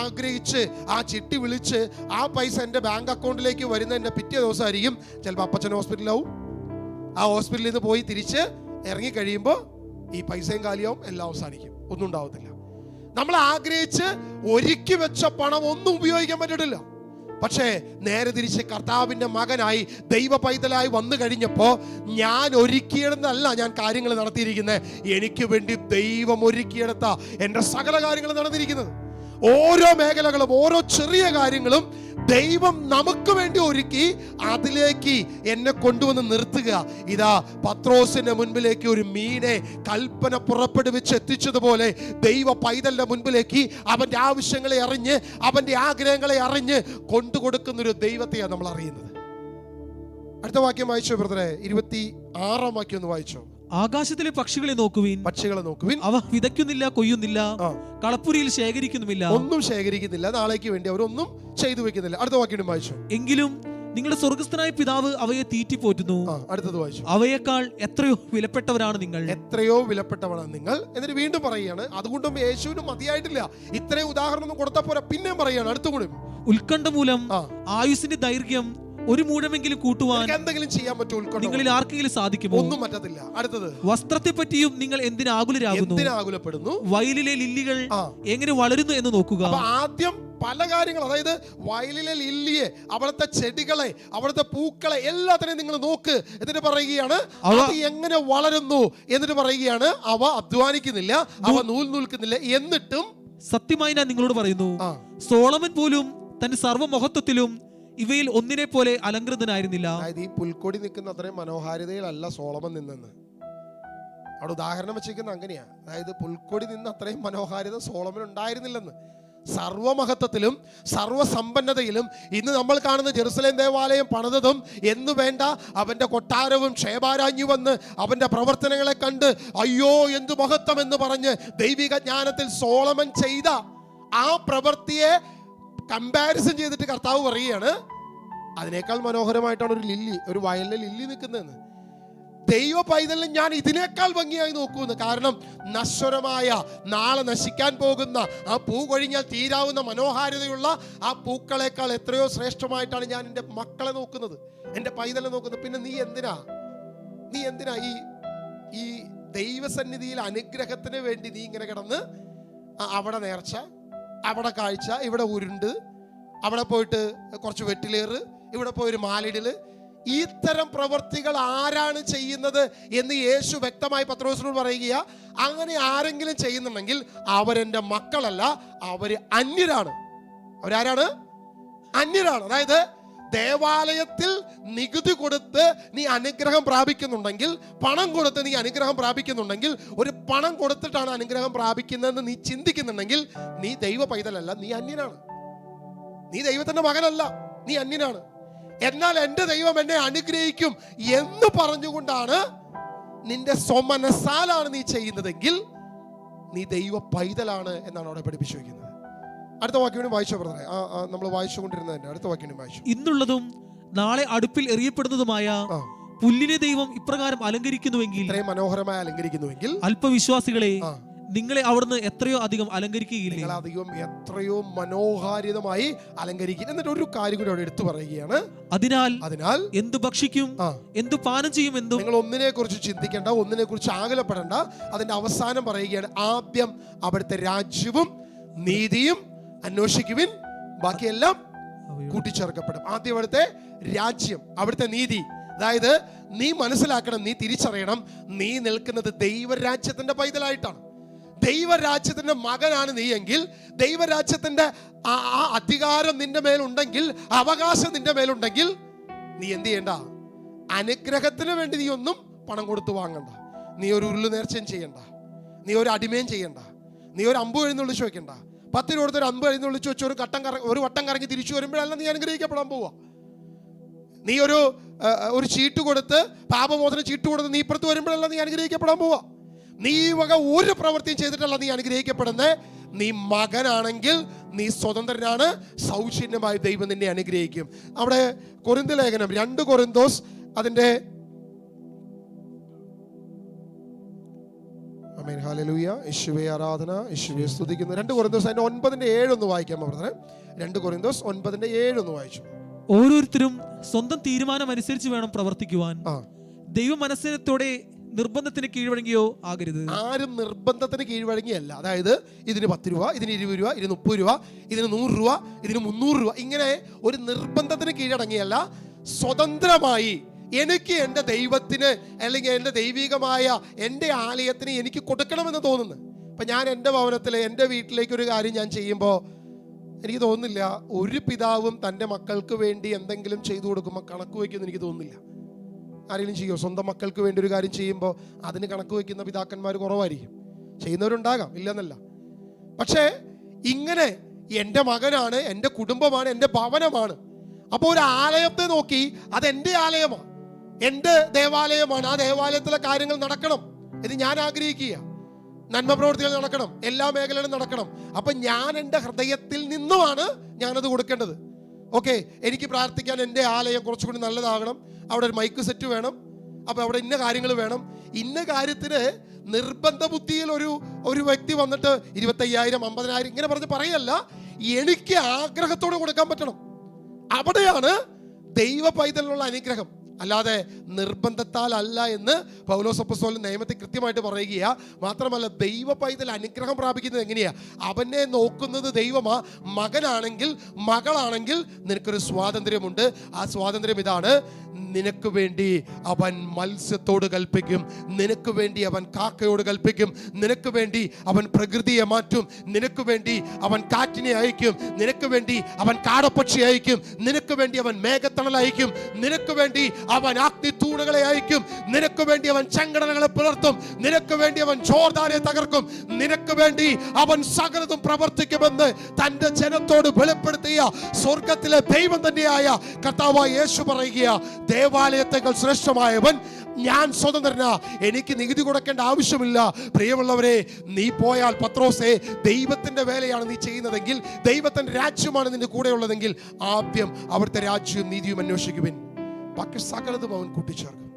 ആഗ്രഹിച്ച് ആ ചിട്ടി വിളിച്ച് ആ പൈസ എൻ്റെ ബാങ്ക് അക്കൗണ്ടിലേക്ക് വരുന്നതിൻ്റെ പിറ്റേ ദിവസമായിരിക്കും ചിലപ്പോൾ അപ്പച്ചൻ ഹോസ്പിറ്റലാവും. ആ ഹോസ്പിറ്റലിൽ നിന്ന് പോയി തിരിച്ച് ഇറങ്ങി കഴിയുമ്പോൾ ഈ പൈസയും കാലിയാവും, എല്ലാം അവസാനിക്കും, ഒന്നും ഉണ്ടാവത്തില്ല. നമ്മൾ ആഗ്രഹിച്ച് ഒരുക്കി വെച്ച പണം ഒന്നും ഉപയോഗിക്കാൻ പറ്റിയിട്ടില്ല. പക്ഷേ നേരെ തിരിച്ച് കർത്താവിൻ്റെ മകനായി ദൈവ പൈതലായി വന്നു കഴിഞ്ഞപ്പോൾ ഞാൻ ഒരുക്കിയെടുത്തല്ല ഞാൻ കാര്യങ്ങൾ നടത്തിയിരിക്കുന്നത്, എനിക്ക് വേണ്ടി ദൈവം ഒരുക്കിയെടുത്ത എൻ്റെ സകല കാര്യങ്ങളും നടന്നിരിക്കുന്നത്. ഓരോ മേഖലകളും ഓരോ ചെറിയ കാര്യങ്ങളും ദൈവം നമുക്ക് വേണ്ടി ഒരുക്കി അതിലേക്ക് എന്നെ കൊണ്ടുവന്ന് നിർത്തുക. ഇതാ പത്രോസിന്റെ മുൻപിലേക്ക് ഒരു മീനെ കൽപ്പന പുറപ്പെടുവിച്ച് എത്തിച്ചതുപോലെ ദൈവ പൈതലിന്റെ മുൻപിലേക്ക് അവന്റെ ആവശ്യങ്ങളെ അറിഞ്ഞ് അവന്റെ ആഗ്രഹങ്ങളെ അറിഞ്ഞ് കൊണ്ടുകൊടുക്കുന്ന ഒരു ദൈവത്തെയാണ് നമ്മൾ അറിയുന്നത്. അടുത്ത വാക്യം വായിച്ചോ ബ്രദറെ, 26-ാം വാക്യം ഒന്ന് വായിച്ചോ. ആകാശത്തിലെ പക്ഷികളെ നോക്കുവിൻ, അവ വിതയ്ക്കുന്നില്ല, കൊയ്യുന്നില്ല, കളപ്പുരിയിൽ ശേഖരിക്കുന്നുമില്ല, ഒന്നും ശേഖരിക്കുന്നില്ല, നാളേക്ക് വേണ്ടി അവരൊന്നും ചെയ്തു വെക്കുന്നില്ല. അടുത്ത വാക്യം വായിച്ചു. എങ്കിലും നിങ്ങളുടെ സ്വർഗസ്ഥനായ പിതാവ് അവയെ തീറ്റിപ്പോറ്റുന്നു. അടുത്തത് വായിച്ചു. അവയേക്കാൾ എത്രയോ വിലപ്പെട്ടവരാണ് നിങ്ങൾ, എത്രയോ വിലപ്പെട്ടവരാണ് നിങ്ങൾ. എന്നിട്ട് വീണ്ടും പറയുകയാണ്. അതുകൊണ്ടും യേശുവിന് മതിയായിട്ടില്ല, ഇത്രയും ഉദാഹരണം കൊടുത്താൽ പോരാ, പിന്നെയും പറയുകയാണ് അടുത്തുകൂടി. ഉത്കണ്ഠ മൂലം ആയുസിന്റെ ദൈർഘ്യം ഒരു മൂഴമെങ്കിലും കൂട്ടുവാൻ എന്തെങ്കിലും ചെയ്യാൻ പറ്റുമോ? നിങ്ങളിൽ ആർക്കെങ്കിലും സാധിക്കുമോ? ഒന്നും പറ്റത്തില്ല. അടുത്തത്, വസ്ത്രത്തെ പറ്റിയും നിങ്ങൾ എന്തിനാ ആകുലപ്പെടുന്നു? വയലിലെ ലില്ലികൾ എങ്ങനെ വളരുന്നു എന്ന് നോക്കുക. ആദ്യം പല കാര്യങ്ങൾ, അതായത് വയലിലെ ലില്ലിയെ, അവിടുത്തെ ചെടികളെ, അവിടുത്തെ പൂക്കളെ എല്ലാത്തിനെയും നിങ്ങൾ നോക്ക്. എന്നിട്ട് പറയുകയാണ് അവ എങ്ങനെ വളരുന്നു. എന്നിട്ട് പറയുകയാണ് അവ അധ്വാനിക്കുന്നില്ല, അവ നൂൽക്കുന്നില്ല. എന്നിട്ടും സത്യമായി ഞാൻ നിങ്ങളോട് പറയുന്നു, സോളമൻ പോലും തന്റെ സർവ്വമഹത്വത്തിലും ഇവയിൽ ഒന്നിനെ പോലെ അലങ്കൃതനായിരുന്നില്ല. അതായത് ഈ പുൽക്കൊടി നിൽക്കുന്ന അത്രയും മനോഹാരിതയിലല്ല സോളമൻ നിന്നെന്ന് അവിടെ ഉദാഹരണം വെച്ചിരിക്കുന്നത് അങ്ങനെയാ. അതായത് പുൽക്കൊടി നിന്ന് അത്രയും മനോഹാരിത സോളമൻ ഉണ്ടായിരുന്നില്ലെന്ന്. സർവമഹത്വത്തിലും സർവസമ്പന്നതയിലും ഇന്ന് നമ്മൾ കാണുന്ന ജെറുസലേം ദേവാലയം പണിതതും എന്നു വേണ്ട അവന്റെ കൊട്ടാരവും ക്ഷേമാരാഞ്ഞു വന്ന് അവന്റെ പ്രവർത്തനങ്ങളെ കണ്ട് അയ്യോ എന്തു മഹത്വം എന്ന് പറഞ്ഞ് ദൈവിക ജ്ഞാനത്തിൽ സോളമൻ ചെയ്ത ആ പ്രവൃത്തിയെ കമ്പാരിസൺ ചെയ്തിട്ട് കർത്താവ് പറയുകയാണ് അതിനേക്കാൾ മനോഹരമായിട്ടാണ് ഒരു ലില്ലി, ഒരു വയലിലെ ലില്ലി നിൽക്കുന്നതെന്ന്. ദൈവ പൈതലിനെ ഞാൻ ഇതിനേക്കാൾ ഭംഗിയായി നോക്കുന്നു. കാരണം നശ്വരമായ നാളെ നശിക്കാൻ പോകുന്ന ആ പൂ കൊഴിഞ്ഞാൽ തീരാവുന്ന മനോഹാരിതയുള്ള ആ പൂക്കളെക്കാൾ എത്രയോ ശ്രേഷ്ഠമായിട്ടാണ് ഞാൻ എൻ്റെ മക്കളെ നോക്കുന്നത്, എൻ്റെ പൈതലിനെ നോക്കുന്നത്. പിന്നെ നീ എന്തിനാ ഈ ദൈവസന്നിധിയിൽ അനുഗ്രഹത്തിന് വേണ്ടി നീ ഇങ്ങനെ കിടന്ന് അവിടെ നേർച്ച, അവിടെ കാഴ്ച, ഇവിടെ ഉരുണ്ട്, അവിടെ പോയിട്ട് കുറച്ച് വെട്ടിലേറ്, ഇവിടെ പോയൊരു മാലിടല്, ഇത്തരം പ്രവൃത്തികൾ ആരാണ് ചെയ്യുന്നത് എന്ന് യേശു വ്യക്തമായി പത്രോസിനോട് പറയുക. അങ്ങനെ ആരെങ്കിലും ചെയ്യുന്നുണ്ടെങ്കിൽ അവരെൻ്റെ മക്കളല്ല, അവര് അന്യരാണ്. അവരാരാണ്? അന്യരാണ്. അതായത് ദേവാലയത്തിൽ നികുതി കൊടുത്ത് നീ അനുഗ്രഹം പ്രാപിക്കുന്നുണ്ടെങ്കിൽ, പണം കൊടുത്ത് നീ അനുഗ്രഹം പ്രാപിക്കുന്നുണ്ടെങ്കിൽ, ഒരു പണം കൊടുത്തിട്ടാണ് അനുഗ്രഹം പ്രാപിക്കുന്നതെന്ന് നീ ചിന്തിക്കുന്നുണ്ടെങ്കിൽ നീ ദൈവ പൈതലല്ല, നീ അന്യനാണ്. നീ ദൈവത്തിന്റെ മകനല്ല, നീ അന്യനാണ്. എന്നാൽ എൻ്റെ ദൈവം എന്നെ അനുഗ്രഹിക്കും എന്ന് പറഞ്ഞുകൊണ്ടാണ് നിന്റെ സ്വമനസാലാണ് നീ ചെയ്യുന്നതെങ്കിൽ നീ ദൈവ പൈതലാണ് എന്നാണ് അവിടെ പഠിപ്പിച്ചു വയ്ക്കുന്നത്. അടുത്ത വാക്യം വായിച്ചോ ബ്രദറെ, നമ്മൾ വായിച്ചുകൊണ്ടിരുന്നതിന്റെ അടുത്ത വാക്യം വായിച്ചു. ഇന്നുള്ളതും നാളെ അടുപ്പിൽ എറിയപ്പെടുന്നതുമായ പുല്ലിനെ ദൈവം ഇപ്രകാരം അലങ്കരിക്കുന്നുവെങ്കിൽ, ഇത്രയും മനോഹരമായി അലങ്കരിക്കുന്നുവെങ്കിൽ, അല്പവിശ്വാസികളെ നിങ്ങളെ അവിടുന്ന് എത്രയോ അധികം അലങ്കരിക്കുകയില്ലേ? അധികം എത്രയോ മനോഹാരിതമായി അലങ്കരിക്കും. എന്നിട്ട് ഒരു കാര്യം കൂടി അവിടെ എടുത്തു പറയുകയാണ്. അതിനാൽ എന്ത് ഭക്ഷിക്കും, എന്ത് പാനം ചെയ്യും എന്നും നിങ്ങൾ ഒന്നിനെ കുറിച്ച് ചിന്തിക്കേണ്ട, ഒന്നിനെ കുറിച്ച് ആകുലപ്പെടേണ്ട. അതിന്റെ അവസാനം പറയുകയാണ്, ആദ്യം അവിടുത്തെ രാജ്യവും നീതിയും അന്വേഷിക്കുവിൻ, ബാക്കിയെല്ലാം കൂട്ടിച്ചേർക്കപ്പെടും. ആദ്യം അവിടുത്തെ രാജ്യം, അവിടുത്തെ നീതി. അതായത് നീ മനസ്സിലാക്കണം, നീ തിരിച്ചറിയണം, നീ നിൽക്കുന്നത് ദൈവരാജ്യത്തിന്റെ പൈതലായിട്ടാണ്. ദൈവരാജ്യത്തിന്റെ മകനാണ് നീ എങ്കിൽ, ദൈവരാജ്യത്തിന്റെ ആ അധികാരം നിന്റെ മേലുണ്ടെങ്കിൽ, അവകാശം നിന്റെ മേലുണ്ടെങ്കിൽ, നീ എന്ത് ചെയ്യണ്ട? അനുഗ്രഹത്തിന് വേണ്ടി നീ ഒന്നും പണം കൊടുത്തു വാങ്ങണ്ട, നീ ഒരു ഉരുളു നേർച്ചയും ചെയ്യണ്ട, നീ ഒരു അടിമയും ചെയ്യണ്ട, നീ ഒരു അമ്പ് എഴുന്നള്ളിച്ച് വെക്കണ്ട. 10 രൂപ കൊടുത്തൊരു അമ്പ് എഴുന്നള്ളിച്ച് വെച്ച് ഒരു വട്ടം കറങ്ങി തിരിച്ചു വരുമ്പോഴല്ല നീ അനുഗ്രഹിക്കപ്പെടാൻ പോവുക. നീ ഒരു ചീട്ട് കൊടുത്ത്, പാപമോചന ചീട്ട് കൊടുത്ത് നീ ഇപ്പുറത്ത് വരുമ്പോഴല്ല നീ അനുഗ്രഹിക്കപ്പെടാൻ പോവാ. നീ ഈ വക ഒരു പ്രവൃത്തിയും ചെയ്തിട്ടല്ല നീ അനുഗ്രഹിക്കപ്പെടുന്നത്. നീ മകനാണെങ്കിൽ നീ സ്വതന്ത്രനാണ്. സൗജന്യമായി ദൈവം നിന്നെ അനുഗ്രഹിക്കും. അവിടെ കൊരിന്ത്യ ലേഖനം 2 കൊരിന്തോസ് അതിന്റെ ആമേൻ ഹല്ലേലൂയ, യേശുവേ ആരാധന, യേശുവേ സ്തുതിക്കുന്നു. 2 കൊരിന്തോസ് അതിന്റെ 9:7 ഒന്ന് വായിക്കാം ബ്രദറെ. 2 കൊരിന്തോസ് 9:7 ഒന്ന് വായിച്ചു. ഓരോരുത്തരും സ്വന്തം തീരുമാനം അനുസരിച്ച് വേണം പ്രവർത്തിക്കുവാൻ. ദൈവ മനസ്സിനത്തോടെ നിർബന്ധത്തിന് കീഴ്വഴങ്ങിയോ ആകരുത്. ആരും നിർബന്ധത്തിന് കീഴ്വഴങ്ങിയല്ല. അതായത് ഇതിന് 10 രൂപ, ഇതിന് 20 രൂപ, ഇതിന് 30 രൂപ, ഇതിന് 100 രൂപ, ഇതിന് 300 രൂപ, ഇങ്ങനെ ഒരു നിർബന്ധത്തിന് കീഴടങ്ങിയല്ല. സ്വതന്ത്രമായി എനിക്ക് എൻ്റെ ദൈവത്തിന് അല്ലെങ്കിൽ എൻ്റെ ദൈവികമായ എൻ്റെ ആലയത്തിന് എനിക്ക് കൊടുക്കണമെന്ന് തോന്നുന്നു. ഇപ്പം ഞാൻ എൻ്റെ ഭവനത്തിൽ എൻ്റെ വീട്ടിലേക്ക് ഒരു കാര്യം ഞാൻ ചെയ്യുമ്പോൾ എനിക്ക് തോന്നുന്നില്ല ഒരു പിതാവും തൻ്റെ മക്കൾക്ക് വേണ്ടി എന്തെങ്കിലും ചെയ്തു കൊടുക്കുമ്പോൾ കണക്ക് വയ്ക്കുമെന്ന് എനിക്ക് തോന്നുന്നില്ല. ആരെങ്കിലും ചെയ്യുമോ? സ്വന്തം മക്കൾക്ക് വേണ്ടി ഒരു കാര്യം ചെയ്യുമ്പോൾ അതിന് കണക്ക് വയ്ക്കുന്ന പിതാക്കന്മാർ കുറവായിരിക്കും. ചെയ്യുന്നവരുണ്ടാകാം, ഇല്ലെന്നല്ല. പക്ഷേ ഇങ്ങനെ എൻ്റെ മകനാണ്, എൻ്റെ കുടുംബമാണ്, എൻ്റെ ഭവനമാണ്. അപ്പോൾ ഒരു ആലയത്തെ നോക്കി അതെൻ്റെ ആലയമാണ്, എൻ്റെ ദേവാലയമാണ്, ആ ദേവാലയത്തിലെ കാര്യങ്ങൾ നടക്കണം എന്ന് ഞാൻ ആഗ്രഹിക്കുക. നന്മ പ്രവൃത്തികൾ നടക്കണം, എല്ലാ മേഖലയിലും നടക്കണം. അപ്പം ഞാൻ എൻ്റെ ഹൃദയത്തിൽ നിന്നുമാണ് ഞാനത് കൊടുക്കേണ്ടത്. ഓക്കെ, എനിക്ക് പ്രാർത്ഥിക്കാൻ എൻ്റെ ആലയം കുറച്ചുകൂടി നല്ലതാകണം, അവിടെ ഒരു മൈക്ക് സെറ്റ് വേണം, അപ്പോൾ അവിടെ ഇന്ന കാര്യങ്ങൾ വേണം. ഇന്ന കാര്യത്തിന് നിർബന്ധ ബുദ്ധിയിൽ ഒരു വ്യക്തി വന്നിട്ട് 25,000 50,000 ഇങ്ങനെ പറഞ്ഞ് പറയല്ല. എനിക്ക് ആഗ്രഹത്തോടെ കൊടുക്കാൻ പറ്റണം. അവിടെയാണ് ദൈവ പൈതലിനുള്ള അനുഗ്രഹം. അല്ലാതെ നിർബന്ധത്താൽ അല്ല എന്ന് പൗലോസ് അപ്പോസ്തലൻ നിയമത്തിൽ കൃത്യമായിട്ട് പറയുക. മാത്രമല്ല ദൈവ പൈതൽ അനുഗ്രഹം പ്രാപിക്കുന്നത് എങ്ങനെയാ? അവനെ നോക്കുന്നത് ദൈവമാ. മകനാണെങ്കിൽ മകളാണെങ്കിൽ നിനക്കൊരു സ്വാതന്ത്ര്യമുണ്ട്. ആ സ്വാതന്ത്ര്യം ഇതാണ്: നിനക്ക് വേണ്ടി അവൻ മത്സ്യത്തോട് കൽപ്പിക്കും, നിനക്ക് വേണ്ടി അവൻ കാക്കയോട് കൽപ്പിക്കും, നിനക്ക് വേണ്ടി അവൻ പ്രകൃതിയെ മാറ്റും, നിനക്ക് വേണ്ടി അവൻ കാറ്റിനെ അയക്കും, നിനക്ക് വേണ്ടി അവൻ കാടപ്പക്ഷി അയക്കും, നിനക്ക് വേണ്ടി അവൻ മേഘത്തണൽ അയക്കും, നിനക്ക് വേണ്ടി അവൻ അഗ്നി തൂണുകളെ അയക്കും, നിനക്ക് വേണ്ടി അവൻ ചെങ്കടലകളെ പിളർത്തും, നിനക്ക് വേണ്ടി അവൻ ജോർദാനെ തകർക്കും, നിനക്ക് വേണ്ടി അവൻ സകലതും പ്രവർത്തിക്കുമെന്ന് തന്റെ ജനത്തോട് വെളിപ്പെടുത്തിയ സ്വർഗത്തിലെ ദൈവം തന്നെയായ കർത്താവായ യേശു പറയുക. ദേവാലയത്തെക്കാൾ ശ്രേഷ്ഠമായവൻ ഞാൻ സ്വതന്ത്രനാ, എനിക്ക് നികുതി കൊടുക്കേണ്ട ആവശ്യമില്ല. പ്രിയമുള്ളവരെ, നീ പോയാൽ പത്രോസേ, ദൈവത്തിന്റെ വേലയാണ് നീ ചെയ്യുന്നതെങ്കിൽ, ദൈവത്തിന്റെ രാജ്യമാണ് നിന്റെ കൂടെ ഉള്ളതെങ്കിൽ, ആദ്യം അവിടുത്തെ രാജ്യവും നീതിയും അന്വേഷിക്കുവിൻ, ബാക്കി സകലതും അവൻ കൂട്ടിച്ചേർക്കും.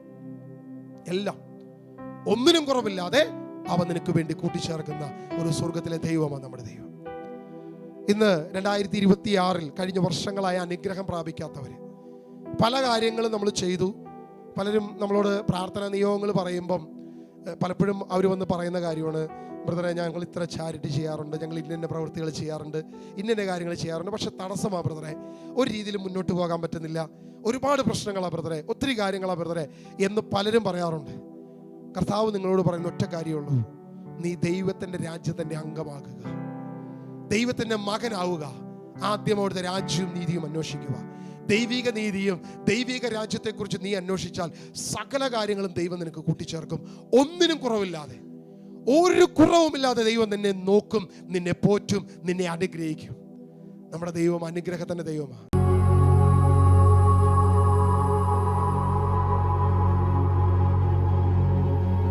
എല്ലാം ഒന്നിനും കുറവില്ലാതെ അവൻ നിനക്ക് വേണ്ടി കൂട്ടിച്ചേർക്കുന്ന ഒരു സ്വർഗത്തിലെ ദൈവമാണ് നമ്മുടെ ദൈവം. ഇന്ന് 2026 കഴിഞ്ഞ വർഷങ്ങളായ അനുഗ്രഹം പ്രാപിക്കാത്തവര് പല കാര്യങ്ങളും നമ്മൾ ചെയ്തു. പലരും നമ്മളോട് പ്രാർത്ഥനാ നിയോഗങ്ങൾ പറയുമ്പം പലപ്പോഴും അവർ വന്ന് പറയുന്ന കാര്യമാണ്, ബ്രദറെ ഞങ്ങൾ ഇത്ര ചാരിറ്റി ചെയ്യാറുണ്ട്, ഞങ്ങൾ ഇന്ന പ്രവൃത്തികൾ ചെയ്യാറുണ്ട്, ഇന്ന കാര്യങ്ങൾ ചെയ്യാറുണ്ട്, പക്ഷെ തടസ്സമാണ് ബ്രദറെ, ഒരു രീതിയിലും മുന്നോട്ട് പോകാൻ പറ്റുന്നില്ല, ഒരുപാട് പ്രശ്നങ്ങളാണ് ബ്രദറെ, ഒത്തിരി കാര്യങ്ങളാണ് ബ്രദറെ എന്ന് പലരും പറയാറുണ്ട്. കർത്താവ് നിങ്ങളോട് പറയുന്ന ഒറ്റ കാര്യമുള്ളൂ: നീ ദൈവത്തിൻ്റെ രാജ്യത്തിൻ്റെ അംഗമാകുക, ദൈവത്തിൻ്റെ മകനാവുക. ആദ്യം അവിടുത്തെ രാജ്യവും നീതിയും അന്വേഷിക്കുക. ദൈവിക നീതിയും ദൈവിക രാജ്യത്തെക്കുറിച്ച് നീ അന്വേഷിച്ചാൽ സകല കാര്യങ്ങളും ദൈവം നിനക്ക് കൂട്ടിച്ചേർക്കും. ഒന്നിനും കുറവില്ലാതെ, ഒരു കുറവുമില്ലാതെ ദൈവം നിന്നെ നോക്കും, നിന്നെ പോറ്റും, നിന്നെ അനുഗ്രഹിക്കും. നമ്മുടെ ദൈവം അനുഗ്രഹത്തിൻ്റെ ദൈവമാണ്.